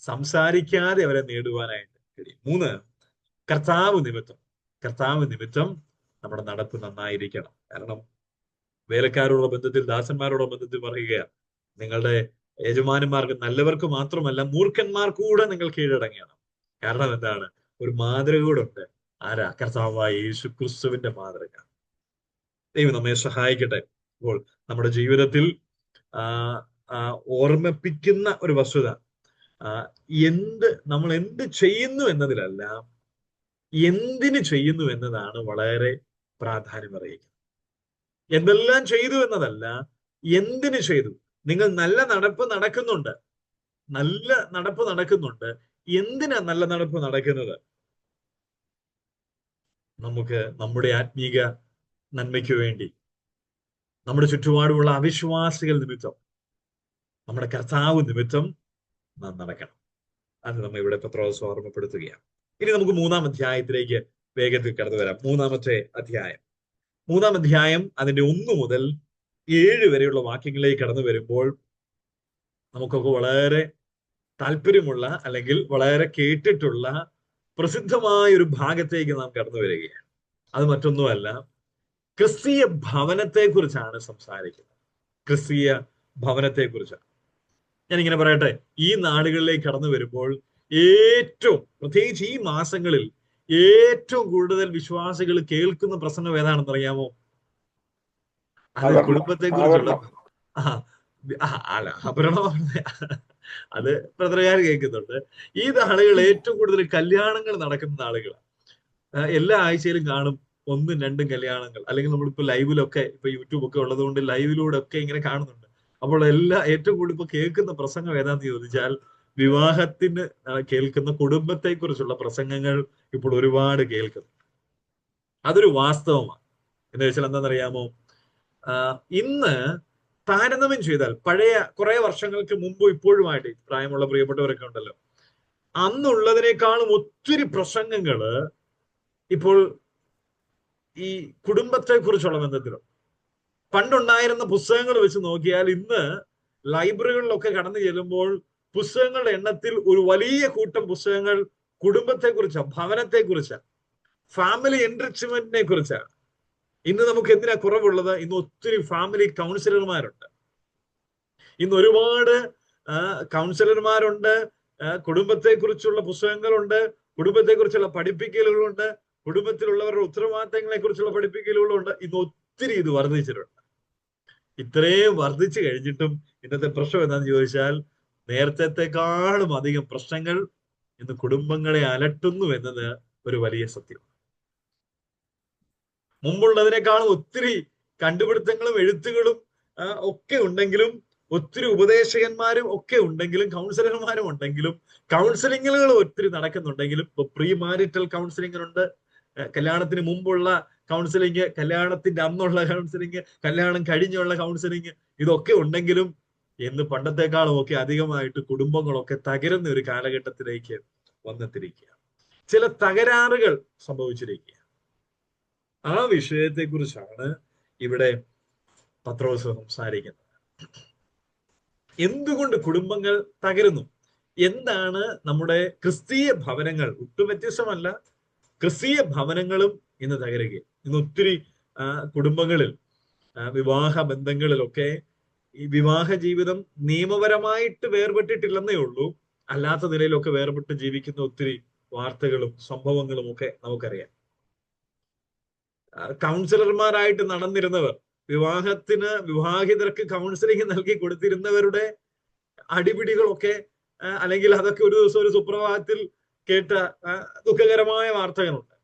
സംസാരിക്കാതെ അവരെ നേടുവാനായിട്ട് കഴിയും. 3, കർത്താവ് നിമിത്തം നമ്മുടെ നടപ്പ് നന്നായിരിക്കണം. കാരണം വേലക്കാരോടുള്ള ബന്ധത്തിൽ, ദാസന്മാരോടുള്ള ബന്ധത്തിൽ പറയുകയാണ്, നിങ്ങളുടെ യജമാനന്മാർക്ക്, നല്ലവർക്ക് മാത്രമല്ല മൂർഖന്മാർക്ക് കൂടെ നിങ്ങൾ കീഴടങ്ങണം. കാരണം എന്താണ്? ഒരു മാതൃക കൂടെ ഉണ്ട്. ആരാ? കർത്താവായ യേശു ക്രിസ്തുവിന്റെ മാതൃക. ദൈവം നമ്മെ സഹായിക്കട്ടെ. അപ്പോൾ നമ്മുടെ ജീവിതത്തിൽ ഓർമ്മിപ്പിക്കുന്ന ഒരു വസ്തുത, നമ്മൾ എന്ത് ചെയ്യുന്നു എന്നതിലല്ല, എന്തിന് ചെയ്യുന്നു എന്നതാണ് വളരെ പ്രാധാന്യം അറിയിക്കുന്നത്. എന്തെല്ലാം ചെയ്തു എന്നതല്ല, എന്തിന് ചെയ്തു. നിങ്ങൾ നല്ല നടപ്പ് നടക്കുന്നുണ്ട്, എന്തിനാ നല്ല നടപ്പ് നടക്കുന്നത്? നമുക്ക് നമ്മുടെ ആത്മീക നന്മയ്ക്ക് വേണ്ടി, നമ്മുടെ ചുറ്റുപാടുമുള്ള അവിശ്വാസികൾ നിമിത്തം, നമ്മുടെ കർത്താവ് നിമിത്തം നാം നടക്കണം. അത് നമ്മെ ഇവിടെ പത്രോസ് ഓർമ്മപ്പെടുത്തുകയാണ്. ഇനി നമുക്ക് 3-ാം അധ്യായത്തിലേക്ക് വേഗത്തിൽ കടന്നു വരാം. 3-ാം അധ്യായം അതിന്റെ 1 മുതൽ 7 വരെയുള്ള വാക്യങ്ങളിലേക്ക് കടന്നു വരുമ്പോൾ നമുക്കൊക്കെ വളരെ താല്പര്യമുള്ള, അല്ലെങ്കിൽ വളരെ കേട്ടിട്ടുള്ള പ്രസിദ്ധമായ ഒരു ഭാഗത്തേക്ക് നാം കടന്നു വരികയാണ്. അത് മറ്റൊന്നുമല്ല, ക്രിസ്തീയ ഭവനത്തെ കുറിച്ചാണ് സംസാരിക്കുന്നത്. ക്രിസ്തീയ ഭവനത്തെ കുറിച്ചാണ്. ഞാനിങ്ങനെ പറയട്ടെ, ഈ നാടുകളിലേക്ക് കടന്നു വരുമ്പോൾ ഏറ്റവും, പ്രത്യേകിച്ച് ഈ മാസങ്ങളിൽ ഏറ്റവും കൂടുതൽ വിശ്വാസികൾ കേൾക്കുന്ന പ്രസംഗം ഏതാണെന്ന് അറിയാമോ? അത് കുടുംബത്തെ കുറിച്ചുള്ള അല്ല, അപരണമാണ്. അത് ബ്രദറുകാർ കേൾക്കുന്നുണ്ട്. ഈ നാളുകൾ ഏറ്റവും കൂടുതൽ കല്യാണങ്ങൾ നടക്കുന്ന നാളുകളാണ്. എല്ലാ ആഴ്ചയിലും കാണും 1, 2 കല്യാണങ്ങൾ. അല്ലെങ്കിൽ നമ്മളിപ്പോ ലൈവിലൊക്കെ, ഇപ്പൊ യൂട്യൂബ് ഒക്കെ ഉള്ളത് കൊണ്ട് ലൈവിലൂടെ ഒക്കെ ഇങ്ങനെ കാണുന്നുണ്ട്. അപ്പോൾ ഏറ്റവും കൂടുതൽ ഇപ്പൊ കേൾക്കുന്ന പ്രസംഗം ഏതാന്ന് ചോദിച്ചാൽ, വിവാഹത്തിന് കേൾക്കുന്ന കുടുംബത്തെ കുറിച്ചുള്ള പ്രസംഗങ്ങൾ ഇപ്പോൾ ഒരുപാട് കേൾക്കുന്നു. അതൊരു വാസ്തവമാണ്. എന്ന് വെച്ചാൽ എന്താണെന്നറിയാമോ? ഇന്ന് താരതമ്യം ചെയ്താൽ പഴയ കുറെ വർഷങ്ങൾക്ക് മുമ്പ് ഇപ്പോഴുമായിട്ട്, പ്രായമുള്ള പ്രിയപ്പെട്ടവരൊക്കെ ഉണ്ടല്ലോ, അന്നുള്ളതിനേക്കാളും ഒത്തിരി പ്രസംഗങ്ങള് ഇപ്പോൾ ഈ കുടുംബത്തെ കുറിച്ചുള്ള ബന്ധത്തിലും. പണ്ടുണ്ടായിരുന്ന പുസ്തകങ്ങൾ വെച്ച് നോക്കിയാൽ ഇന്ന് ലൈബ്രറികളിലൊക്കെ കടന്നു ചെല്ലുമ്പോൾ പുസ്തകങ്ങളുടെ എണ്ണത്തിൽ ഒരു വലിയ കൂട്ടം പുസ്തകങ്ങൾ കുടുംബത്തെ കുറിച്ചാണ്, ഭവനത്തെ കുറിച്ചാണ്, ഫാമിലി എൻറിച്ച്മെന്റിനെ കുറിച്ചാണ്. ഇന്ന് നമുക്ക് എന്തിനാ കുറവുള്ളത്? ഇന്ന് ഒത്തിരി ഫാമിലി കൗൺസിലർമാരുണ്ട്. ഇന്ന് ഒരുപാട് കൗൺസിലർമാരുണ്ട്. കുടുംബത്തെ കുറിച്ചുള്ള പുസ്തകങ്ങളുണ്ട്, കുടുംബത്തെ കുറിച്ചുള്ള പഠിപ്പിക്കലുകളുണ്ട്, കുടുംബത്തിലുള്ളവരുടെ ഉത്തരവാദിത്തങ്ങളെ കുറിച്ചുള്ള പഠിപ്പിക്കലുകളുണ്ട്. ഇന്ന് ഒത്തിരി ഇത് വർദ്ധിച്ചിട്ടുണ്ട്. ഇത്രയും വർദ്ധിച്ചു കഴിഞ്ഞിട്ടും ഇന്നത്തെ പ്രശ്നം എന്താണെന്ന് ചോദിച്ചാൽ, നേരത്തെക്കാളും അധികം പ്രശ്നങ്ങൾ ഇന്ന് കുടുംബങ്ങളെ അലട്ടുന്നു എന്നത് ഒരു വലിയ സത്യം. മുമ്പുള്ളതിനേക്കാളും ഒത്തിരി കണ്ടുപിടുത്തങ്ങളും എഴുത്തുകളും ഒക്കെ ഉണ്ടെങ്കിലും, ഒത്തിരി ഉപദേശകന്മാരും ഒക്കെ ഉണ്ടെങ്കിലും, കൗൺസിലർമാരും ഉണ്ടെങ്കിലും, കൗൺസിലിങ്ങുകൾ ഒത്തിരി നടക്കുന്നുണ്ടെങ്കിലും, ഇപ്പൊ പ്രീ മാരിറ്റൽ കൗൺസിലിംഗുണ്ട്, കല്യാണത്തിന് മുമ്പുള്ള കൗൺസിലിംഗ്, കല്യാണത്തിന്റെ അന്നുള്ള കൗൺസിലിംഗ്, കല്യാണം കഴിഞ്ഞുള്ള കൗൺസിലിംഗ്, ഇതൊക്കെ ഉണ്ടെങ്കിലും ഇന്ന് പണ്ടത്തെക്കാളും ഒക്കെ അധികമായിട്ട് കുടുംബങ്ങളൊക്കെ തകരുന്ന ഒരു കാലഘട്ടത്തിലേക്ക് വന്നെത്തിരിക്കുക. ചില തകരാറുകൾ സംഭവിച്ചിരിക്കുക. ആ വിഷയത്തെ കുറിച്ചാണ് ഇവിടെ പത്രോസ് സംസാരിക്കുന്നത്. എന്തുകൊണ്ട് കുടുംബങ്ങൾ തകരുന്നു? എന്താണ് നമ്മുടെ ക്രിസ്തീയ ഭവനങ്ങൾ, ഒട്ടും വ്യത്യസ്തമല്ല, ക്രിസ്തീയ ഭവനങ്ങളും ഇന്ന് തകരുകയും. ഇന്ന് ഒത്തിരി കുടുംബങ്ങളിൽ, വിവാഹ ബന്ധങ്ങളിലൊക്കെ ഈ വിവാഹ ജീവിതം നിയമപരമായിട്ട് വേർപെട്ടിട്ടില്ലെന്നേ ഉള്ളൂ, അല്ലാത്ത നിലയിലൊക്കെ വേർപെട്ട് ജീവിക്കുന്ന ഒത്തിരി വാർത്തകളും സംഭവങ്ങളും ഒക്കെ നമുക്കറിയാം. കൗൺസിലർമാരായിട്ട് നടന്നിരുന്നവർ, വിവാഹിതർക്ക് കൗൺസിലിംഗ് നൽകി കൊടുത്തിരുന്നവരുടെ അടിപിടികളൊക്കെ, അല്ലെങ്കിൽ അതൊക്കെ ഒരു ദിവസം ഒരു സുപ്രഭാതത്തിൽ കേട്ട ദുഃഖകരമായ വാർത്തകളുണ്ട്.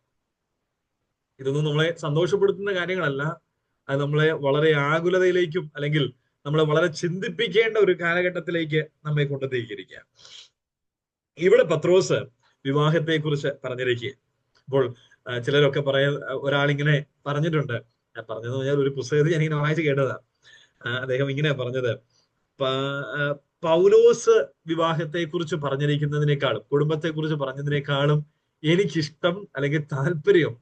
ഇതൊന്നും നമ്മളെ സന്തോഷപ്പെടുത്തുന്ന കാര്യങ്ങളല്ല. അത് നമ്മളെ വളരെ ആകുലതയിലേക്കും അല്ലെങ്കിൽ നമ്മളെ വളരെ ചിന്തിപ്പിക്കേണ്ട ഒരു കാലഘട്ടത്തിലേക്ക് നമ്മെ കൊണ്ടെത്തിയിരിക്കുക. ഇവിടെ പത്രോസ് വിവാഹത്തെ കുറിച്ച് പറഞ്ഞിരിക്കുക. അപ്പോൾ ചിലരൊക്കെ ഒരാളിങ്ങനെ പറഞ്ഞിട്ടുണ്ട്, പറഞ്ഞതെന്ന് പറഞ്ഞാൽ ഒരു പുസ്തകത്തിൽ ഞാനിങ്ങനെ വായിച്ച് കേട്ടതാ. അദ്ദേഹം ഇങ്ങനെ പറഞ്ഞത്, പൗലോസ് വിവാഹത്തെ കുറിച്ച് പറഞ്ഞിരിക്കുന്നതിനേക്കാളും, കുടുംബത്തെ കുറിച്ച് പറഞ്ഞതിനേക്കാളും എനിക്കിഷ്ടം അല്ലെങ്കിൽ താല്പര്യം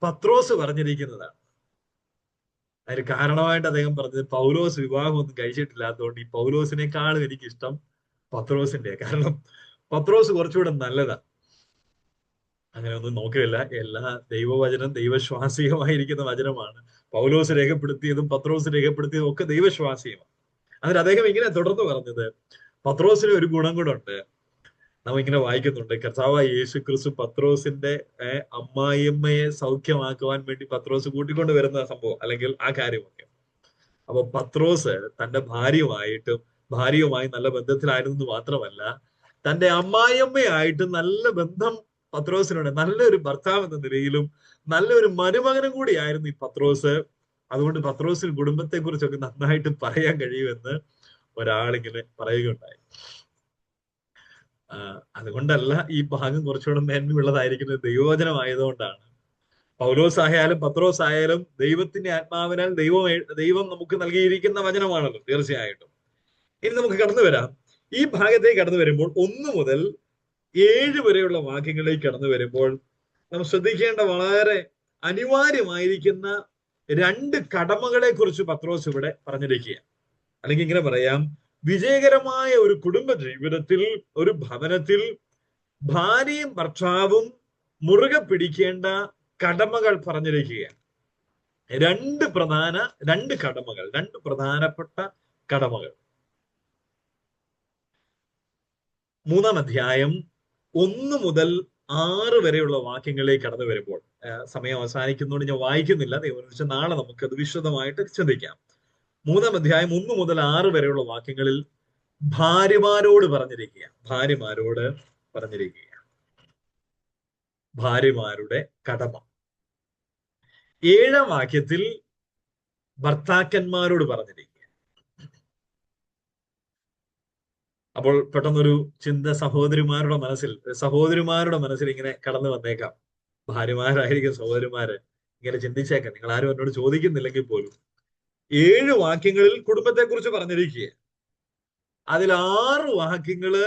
പത്രോസ് പറഞ്ഞിരിക്കുന്നതാണ്. അതിന് കാരണമായിട്ട് അദ്ദേഹം പറഞ്ഞത്, പൗലോസ് വിവാഹമൊന്നും കഴിച്ചിട്ടില്ലാത്തതുകൊണ്ട് ഈ പൗലോസിനേക്കാളും എനിക്കിഷ്ടം പത്രോസിന്റെ. കാരണം പത്രോസ് കുറച്ചുകൂടെ നല്ലതാ. അങ്ങനെ ഒന്നും നോക്കില്ല. എല്ലാ ദൈവവചനം ദൈവശ്വാസികമായിരിക്കുന്ന വചനമാണ്. പൗലോസ് രേഖപ്പെടുത്തിയതും പത്രോസ് രേഖപ്പെടുത്തിയതും ഒക്കെ ദൈവശ്വാസികമാണ്. അതിന് അദ്ദേഹം ഇങ്ങനെ തുടർന്ന് പറഞ്ഞത്, പത്രോസിന് ഒരു ഗുണം കൂടെ ഉണ്ട്. നാം ഇങ്ങനെ വായിക്കുന്നുണ്ട്, കർത്താവായ യേശു ക്രിസ്തു പത്രോസിന്റെ അമ്മായിയമ്മയെ സൗഖ്യമാക്കുവാൻ വേണ്ടി പത്രോസ് കൂട്ടിക്കൊണ്ട് വരുന്ന സംഭവം, അല്ലെങ്കിൽ ആ കാര്യമൊക്കെ. അപ്പൊ പത്രോസ് തന്റെ ഭാര്യയുമായി നല്ല ബന്ധത്തിലായിരുന്നു മാത്രമല്ല, തന്റെ അമ്മായിയമ്മയായിട്ട് നല്ല ബന്ധം പത്രോസിനുണ്ട്. നല്ലൊരു ഭർത്താവ് എന്ന നിലയിലും നല്ലൊരു മരുമകനും കൂടിയായിരുന്നു ഈ പത്രോസ്. അതുകൊണ്ട് പത്രോസിന് കുടുംബത്തെ കുറിച്ചൊക്കെ നന്നായിട്ട് പറയാൻ കഴിയുമെന്ന് ഒരാളിങ്ങനെ പറയുകയുണ്ടായി. അതുകൊണ്ടല്ല ഈ ഭാഗം കുറച്ചുകൂടെ മേന്മയുള്ളതായിരിക്കുന്നത്, ദൈവവചനമായതുകൊണ്ടാണ്. പൗലോസ് ആയാലും പത്രോസ് ആയാലും ദൈവത്തിന്റെ ആത്മാവിനാൽ ദൈവം നമുക്ക് നൽകിയിരിക്കുന്ന വചനമാണല്ലോ, തീർച്ചയായിട്ടും. ഇനി നമുക്ക് കടന്നു വരാം. ഈ ഭാഗത്തേക്ക് കടന്നു വരുമ്പോൾ 1 മുതൽ 7 വരെയുള്ള വാക്യങ്ങളിലേക്ക് കടന്നു വരുമ്പോൾ നാം ശ്രദ്ധിക്കേണ്ട വളരെ അനിവാര്യമായിരിക്കുന്ന 2 കടമകളെ കുറിച്ച് പത്രോസ് ഇവിടെ പറഞ്ഞിരിക്കുക. അല്ലെങ്കിൽ ഇങ്ങനെ പറയാം, വിജയകരമായ ഒരു കുടുംബ ജീവിതത്തിൽ, ഒരു ഭവനത്തിൽ ഭാര്യയും ഭർത്താവും മുറുകെ പിടിക്കേണ്ട കടമകൾ പറഞ്ഞിരിക്കുകയാണ്. രണ്ട് പ്രധാനപ്പെട്ട കടമകൾ. 3-ാം അധ്യായം 1 മുതൽ 6 വരെയുള്ള വാക്യങ്ങളിലേക്ക് കടന്നു വരുമ്പോൾ, സമയം അവസാനിക്കുന്നതുകൊണ്ട് ഞാൻ വായിക്കുന്നില്ല, ദൈവം നാളെ നമുക്കത് വിശദമായിട്ട് ചിന്തിക്കാം. 3-ാം അധ്യായം 1 മുതൽ 6 വരെയുള്ള വാക്യങ്ങളിൽ ഭാര്യമാരോട് പറഞ്ഞിരിക്കുക ഭാര്യമാരുടെ കടമ. 7-ാം വാക്യത്തിൽ ഭർത്താക്കന്മാരോട് പറഞ്ഞിരിക്കുക. അപ്പോൾ പെട്ടെന്നൊരു ചിന്ത സഹോദരിമാരുടെ മനസ്സിൽ ഇങ്ങനെ കടന്നു വന്നേക്കാം. ഭാര്യമാരായിരിക്കും സഹോദരിമാര് ഇങ്ങനെ ചിന്തിച്ചേക്കാം. നിങ്ങൾ ആരും എന്നോട് ചോദിക്കുന്നില്ലെങ്കിൽ പോലും 7 വാക്യങ്ങളിൽ കുടുംബത്തെക്കുറിച്ച് പറഞ്ഞിരിക്കുക. അതിൽ 6 വാക്യങ്ങള്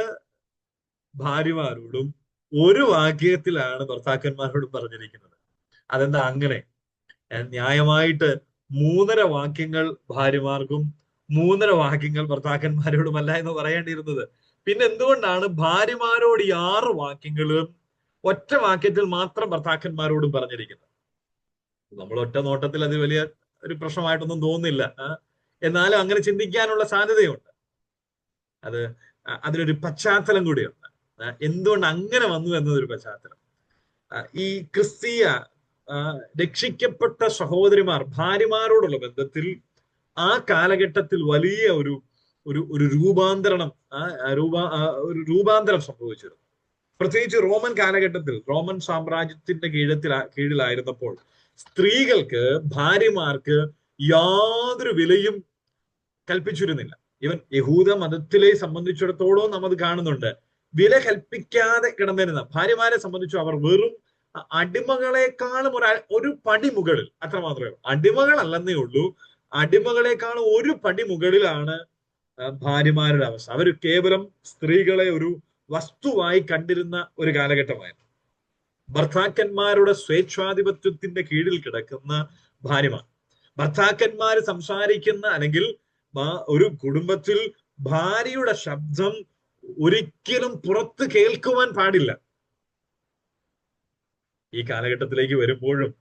ഭാര്യമാരോടും 1 വാക്യത്തിലാണ് ഭർത്താക്കന്മാരോടും പറഞ്ഞിരിക്കുന്നത്. അതെന്താ അങ്ങനെ? ന്യായമായിട്ട് 3.5 വാക്യങ്ങൾ ഭാര്യമാർക്കും 3.5 വാക്യങ്ങൾ ഭർത്താക്കന്മാരോടുമല്ല എന്ന് പറയേണ്ടിയിരുന്നത്. പിന്നെ എന്തുകൊണ്ടാണ് ഭാര്യമാരോട് ഈ 6 വാക്യങ്ങളും ഒറ്റ വാക്യത്തിൽ മാത്രം ഭർത്താക്കന്മാരോടും പറഞ്ഞിരിക്കുന്നത്? നമ്മൾ ഒറ്റ നോട്ടത്തിൽ അത് വലിയ ഒരു പ്രശ്നമായിട്ടൊന്നും തോന്നുന്നില്ല. എന്നാലും അങ്ങനെ ചിന്തിക്കാനുള്ള സാധ്യതയുണ്ട്. അതിനൊരു പശ്ചാത്തലം കൂടിയുണ്ട്. എന്തുകൊണ്ട് അങ്ങനെ വന്നു എന്നതൊരു പശ്ചാത്തലം. ഈ ക്രിസ്തീയ രക്ഷിക്കപ്പെട്ട സഹോദരിമാർ ഭാര്യമാരോടുള്ള ബന്ധത്തിൽ ആ കാലഘട്ടത്തിൽ വലിയ ഒരു രൂപാന്തരം സംഭവിച്ചിരുന്നു. പ്രത്യേകിച്ച് റോമൻ കാലഘട്ടത്തിൽ, റോമൻ സാമ്രാജ്യത്തിന്റെ കീഴിലായിരുന്നപ്പോൾ സ്ത്രീകൾക്ക്, ഭാര്യമാർക്ക് യാതൊരു വിലയും കൽപ്പിച്ചിരുന്നില്ല. ഇവൻ യഹൂദ മതത്തിലെ സംബന്ധിച്ചിടത്തോളം നാം അത് കാണുന്നുണ്ട്. വില കൽപ്പിക്കാതെ കിടന്നിരുന്ന ഭാര്യമാരെ സംബന്ധിച്ചു അവർ വെറും അടിമകളെക്കാളും ഒരു പടി മുകളിൽ, അത്ര മാത്രമേ, അടിമകളല്ലെന്നേ ഉള്ളൂ, അടിമകളെക്കാളും ഒരു പടി മുകളിലാണ് ഭാര്യമാരുടെ അവസ്ഥ. അവർ കേവലം സ്ത്രീകളെ ഒരു വസ്തുവായി കണ്ടിരുന്ന ഒരു കാലഘട്ടമായിരുന്നു. ഭർത്താക്കന്മാരുടെ സ്വേച്ഛാധിപത്യത്തിന്റെ കീഴിൽ കിടക്കുന്ന ഭാര്യമാർ, ഭർത്താക്കന്മാര് സംസാരിക്കുന്ന, അല്ലെങ്കിൽ ഒരു കുടുംബത്തിൽ ഭാര്യയുടെ ശബ്ദം ഒരിക്കലും പുറത്ത് കേൾക്കുവാൻ പാടില്ല. ഈ കാലഘട്ടത്തിലേക്ക് വരുമ്പോഴും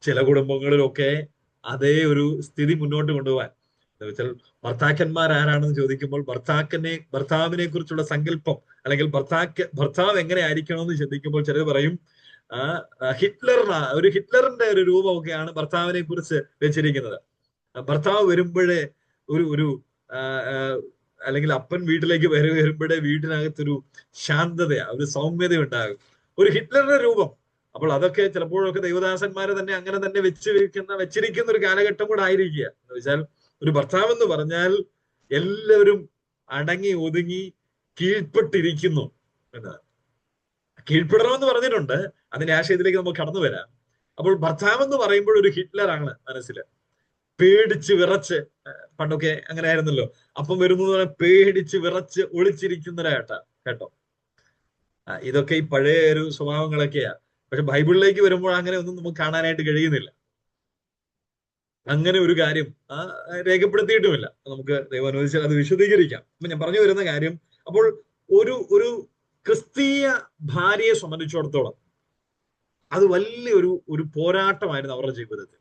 ചില കുടുംബങ്ങളിലൊക്കെ അതേ ഒരു സ്ഥിതി മുന്നോട്ട് കൊണ്ടുപോകാൻ, എന്ന് വെച്ചാൽ ഭർത്താക്കന്മാർ ആരാണെന്ന് ചോദിക്കുമ്പോൾ ഭർത്താവിനെ കുറിച്ചുള്ള സങ്കല്പം, അല്ലെങ്കിൽ ഭർത്താവ് എങ്ങനെ ആയിരിക്കണമെന്ന് ചിന്തിക്കുമ്പോൾ ചിലർ പറയും ഹിറ്റ്ലറിന്റെ ഒരു രൂപമൊക്കെയാണ് ഭർത്താവിനെ കുറിച്ച് വെച്ചിരിക്കുന്നത്. ഭർത്താവ് വരുമ്പോഴേ ഒരു അല്ലെങ്കിൽ അപ്പൻ വീട്ടിലേക്ക് വരുമ്പോഴേ വീട്ടിനകത്തൊരു ശാന്തതയാ, ഒരു സൗമ്യത ഉണ്ടാകും, ഒരു ഹിറ്റ്ലറുടെ രൂപം. അപ്പോൾ അതൊക്കെ ചിലപ്പോഴൊക്കെ ദൈവദാസന്മാരെ തന്നെ അങ്ങനെ തന്നെ വെച്ചിരിക്കുന്ന ഒരു കാലഘട്ടം കൂടെ ആയിരിക്കുക. എന്ന് വെച്ചാൽ ഒരു ഭർത്താവ് എന്ന് പറഞ്ഞാൽ എല്ലാവരും അടങ്ങി ഒതുങ്ങി കീഴ്പ്പെട്ടിരിക്കുന്നു എന്നാണ്. കീഴ്പ്പെടണമെന്ന് പറഞ്ഞിട്ടുണ്ട്, അതിന്റെ ആശയത്തിലേക്ക് നമുക്ക് കടന്നു വരാം. അപ്പോൾ ഭർത്താവ് എന്ന് പറയുമ്പോൾ ഒരു ഹിറ്റ്ലറാണ് മനസ്സിൽ. പേടിച്ച് വിറച്ച്, പണ്ടൊക്കെ അങ്ങനെ ആയിരുന്നല്ലോ, അപ്പം വരുന്നു പേടിച്ച് വിറച്ച് ഒളിച്ചിരിക്കുന്നവരായിട്ടാ കേട്ടോ. ഇതൊക്കെ ഈ പഴയ ഒരു സ്വഭാവങ്ങളൊക്കെയാ. പക്ഷെ ബൈബിളിലേക്ക് വരുമ്പോൾ അങ്ങനെ ഒന്നും നമുക്ക് കാണാനായിട്ട് കഴിയുന്നില്ല. അങ്ങനെ ഒരു കാര്യം രേഖപ്പെടുത്തിയിട്ടുമില്ല. നമുക്ക് ദൈവം അനുവദിച്ചാൽ അത് വിശദീകരിക്കാം. അപ്പൊ ഞാൻ പറഞ്ഞു വരുന്ന കാര്യം, അപ്പോൾ ഒരു ക്രിസ്തീയ ഭാര്യയെ സംബന്ധിച്ചിടത്തോളം അത് വലിയൊരു പോരാട്ടമായിരുന്നു അവരുടെ ജീവിതത്തിൽ.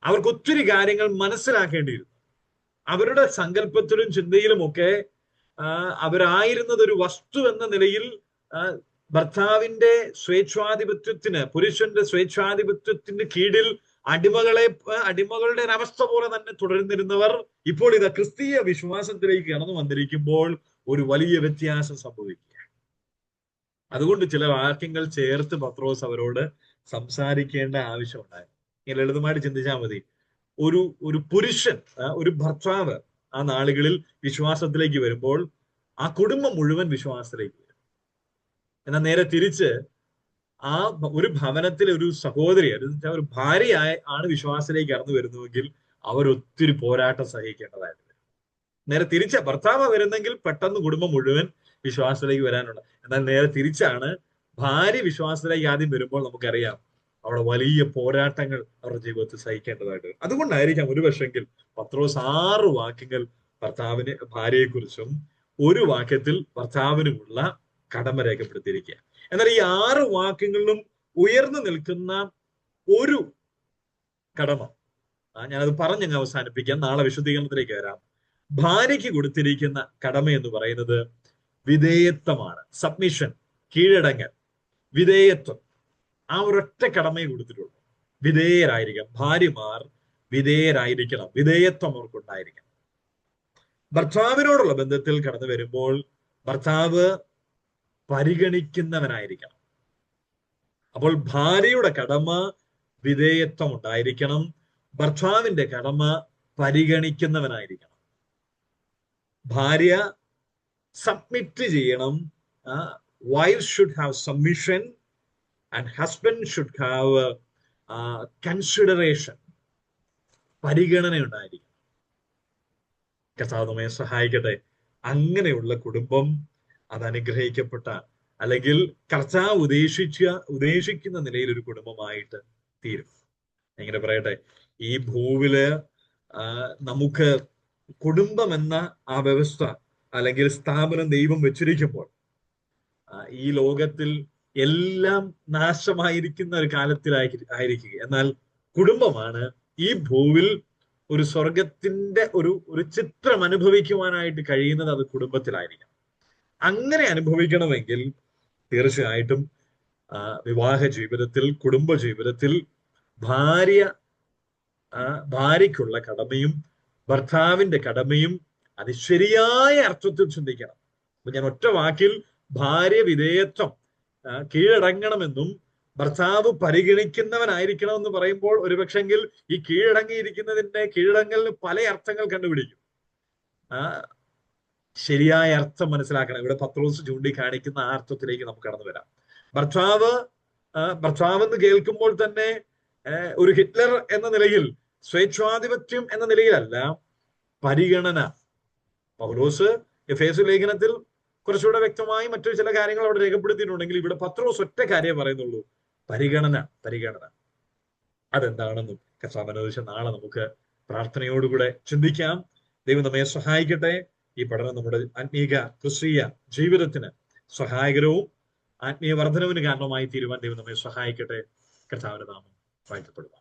അവർക്ക് ഒത്തിരി കാര്യങ്ങൾ മനസ്സിലാക്കേണ്ടിയിരുന്നു. അവരുടെ സങ്കല്പത്തിലും ചിന്തയിലുമൊക്കെ അവരായിരുന്നത് ഒരു വസ്തു എന്ന നിലയിൽ ഭർത്താവിന്റെ സ്വേച്ഛാധിപത്യത്തിന്, പുരുഷന്റെ സ്വേച്ഛാധിപത്യത്തിന് കീഴിൽ അടിമകളുടെ ഒരവസ്ഥ പോലെ തന്നെ തുടർന്നിരുന്നവർ ഇപ്പോൾ ഇത് ക്രിസ്തീയ വിശ്വാസത്തിലേക്ക് കടന്നു വന്നിരിക്കുമ്പോൾ ഒരു വലിയ വ്യത്യാസം സംഭവിക്കുക. അതുകൊണ്ട് ചില വാക്യങ്ങൾ ചേർത്ത് പത്രോസ് അവരോട് സംസാരിക്കേണ്ട ആവശ്യമുണ്ടായിരുന്നു. ഇങ്ങനെ ലളിതമായിട്ട് ചിന്തിച്ചാൽ മതി. ഒരു പുരുഷൻ, ഒരു ഭർത്താവ് ആ നാളുകളിൽ വിശ്വാസത്തിലേക്ക് വരുമ്പോൾ ആ കുടുംബം മുഴുവൻ വിശ്വാസത്തിലേക്ക് വരും. എന്നാൽ നേരെ തിരിച്ച് ഒരു ഭവനത്തിലെ ഒരു സഹോദരി, ഒരു ഭാര്യയാണ് വിശ്വാസത്തിലേക്ക് കടന്നു വരുന്നുവെങ്കിൽ അവരൊത്തിരി പോരാട്ടം സഹിക്കേണ്ടതായിട്ട് വരും. നേരെ തിരിച്ച ഭർത്താവ് വരുന്നെങ്കിൽ പെട്ടെന്ന് കുടുംബം മുഴുവൻ വിശ്വാസത്തിലേക്ക് വരാനുള്ള. എന്നാൽ നേരെ തിരിച്ചാണ്, ഭാര്യ വിശ്വാസത്തിലേക്ക് ആദ്യം വരുമ്പോൾ നമുക്കറിയാം അവിടെ വലിയ പോരാട്ടങ്ങൾ അവരുടെ ജീവിതത്തിൽ സഹിക്കേണ്ടതായിട്ട് വരും. അതുകൊണ്ടായിരിക്കാം ഒരു പക്ഷെങ്കിൽ പത്രോസ് 6 വാക്യങ്ങൾ ഭാര്യയെക്കുറിച്ചും 1 വാക്യത്തിൽ ഭർത്താവിനുമുള്ള കടമ രേഖപ്പെടുത്തിയിരിക്കുക. എന്നാൽ ഈ 6 വാക്യങ്ങളിലും ഉയർന്നു നിൽക്കുന്ന ഒരു കടമ, ഞാനത് പറഞ്ഞങ്ങ് അവസാനിപ്പിക്കാം, നാളെ വിശദീകരണത്തിലേക്ക് വരാം. ഭാര്യയ്ക്ക് കൊടുത്തിരിക്കുന്ന കടമ എന്ന് പറയുന്നത് വിധേയത്വമാണ്. സബ്മിഷൻ, കീഴടങ്ങൽ, വിധേയത്വം. ആ ഒരൊറ്റ കടമയെ കൊടുത്തിട്ടുള്ളൂ. വിധേയരായിരിക്കണം. ഭാര്യമാർ വിധേയരായിരിക്കണം. വിധേയത്വം അവർക്കുണ്ടായിരിക്കണം. ഭർത്താവിനോടുള്ള ബന്ധത്തിൽ കടന്നു വരുമ്പോൾ ഭർത്താവ് പരിഗണിക്കുന്നവനായിരിക്കണം. അപ്പോൾ ഭാര്യയുടെ കടമ വിധേയത്വം ഉണ്ടായിരിക്കണം. ഭർത്താവിന്റെ കടമ പരിഗണിക്കുന്നവനായിരിക്കണം. ഭാര്യ സബ്മിറ്റ് ചെയ്യണം. Wife should have submission and husband should have consideration. പരിഗണന ഉണ്ടായിരിക്കണം. കർത്താവ് നമ്മെ സഹായിക്കട്ടെ. അങ്ങനെയുള്ള കുടുംബം അത് അനുഗ്രഹിക്കപ്പെട്ട, അല്ലെങ്കിൽ കർത്താവ് ഉദ്ദേശിക്കുന്ന നിലയിൽ ഒരു കുടുംബമായിട്ട് തീരും. എങ്ങനെ പറയട്ടെ, ഈ ഭൂവില് നമുക്ക് കുടുംബം എന്ന ആ വ്യവസ്ഥ അല്ലെങ്കിൽ സ്ഥാപനം ദൈവം വെച്ചിരിക്കുമ്പോൾ ഈ ലോകത്തിൽ എല്ലാം നാശമായിരിക്കുന്ന ഒരു കാലത്തിലായിരിക്കുക. എന്നാൽ കുടുംബമാണ് ഈ ഭൂവിൽ ഒരു സ്വർഗത്തിന്റെ ഒരു ചിത്രം അനുഭവിക്കുവാനായിട്ട് കഴിയുന്നത്. അത് കുടുംബത്തിലായിരിക്കണം. അങ്ങനെ അനുഭവിക്കണമെങ്കിൽ തീർച്ചയായിട്ടും വിവാഹ ജീവിതത്തിൽ, കുടുംബ ജീവിതത്തിൽ ഭാര്യയ്ക്കുള്ള കടമയും ഭർത്താവിന്റെ കടമയും അത് ശരിയായ അർത്ഥത്തിൽ ചിന്തിക്കണം. അപ്പൊ ഞാൻ ഒറ്റ വാക്കിൽ ഭാര്യ വിധേയത്വം, കീഴടങ്ങണമെന്നും ഭർത്താവ് പരിഗണിക്കുന്നവനായിരിക്കണമെന്ന് പറയുമ്പോൾ ഒരുപക്ഷെങ്കിൽ ഈ കീഴടങ്ങലിന് പല അർത്ഥങ്ങൾ കണ്ടുപിടിക്കും. ശരിയായ അർത്ഥം മനസ്സിലാക്കണം. ഇവിടെ പത്രോസ് ചൂണ്ടിക്കാണിക്കുന്ന ആ അർത്ഥത്തിലേക്ക് നമുക്ക് കടന്നു വരാം. ഭർത്താവെന്ന് കേൾക്കുമ്പോൾ തന്നെ ഒരു ഹിറ്റ്ലർ എന്ന നിലയിൽ, സ്വേച്ഛാധിപത്യം എന്ന നിലയിലല്ല, പരിഗണന. പൗലോസ് എഫേസു ലേഖനത്തിൽ കുറച്ചുകൂടെ വ്യക്തമായി മറ്റു ചില കാര്യങ്ങൾ അവിടെ രേഖപ്പെടുത്തിയിട്ടുണ്ടെങ്കിൽ ഇവിടെ പത്രോസ് ഒറ്റ കാര്യം പറയുന്നുള്ളൂ: പരിഗണന. അതെന്താണെന്നും കർത്താവിനോദിച്ച നാളെ നമുക്ക് പ്രാർത്ഥനയോടുകൂടെ ചിന്തിക്കാം. ദൈവം നമ്മെ സഹായിക്കട്ടെ. ഈ പഠനം നമ്മുടെ ആത്മീക ക്രിസ്തീയ ജീവിതത്തിന് സഹായകരവും ആത്മീയ വർധനവിന് കാരണമായി തീരുവാൻ ദൈവം നമ്മെ സഹായിക്കട്ടെ. കർത്താവിന്റെ നാമം വാഴ്ത്തപ്പെടുക.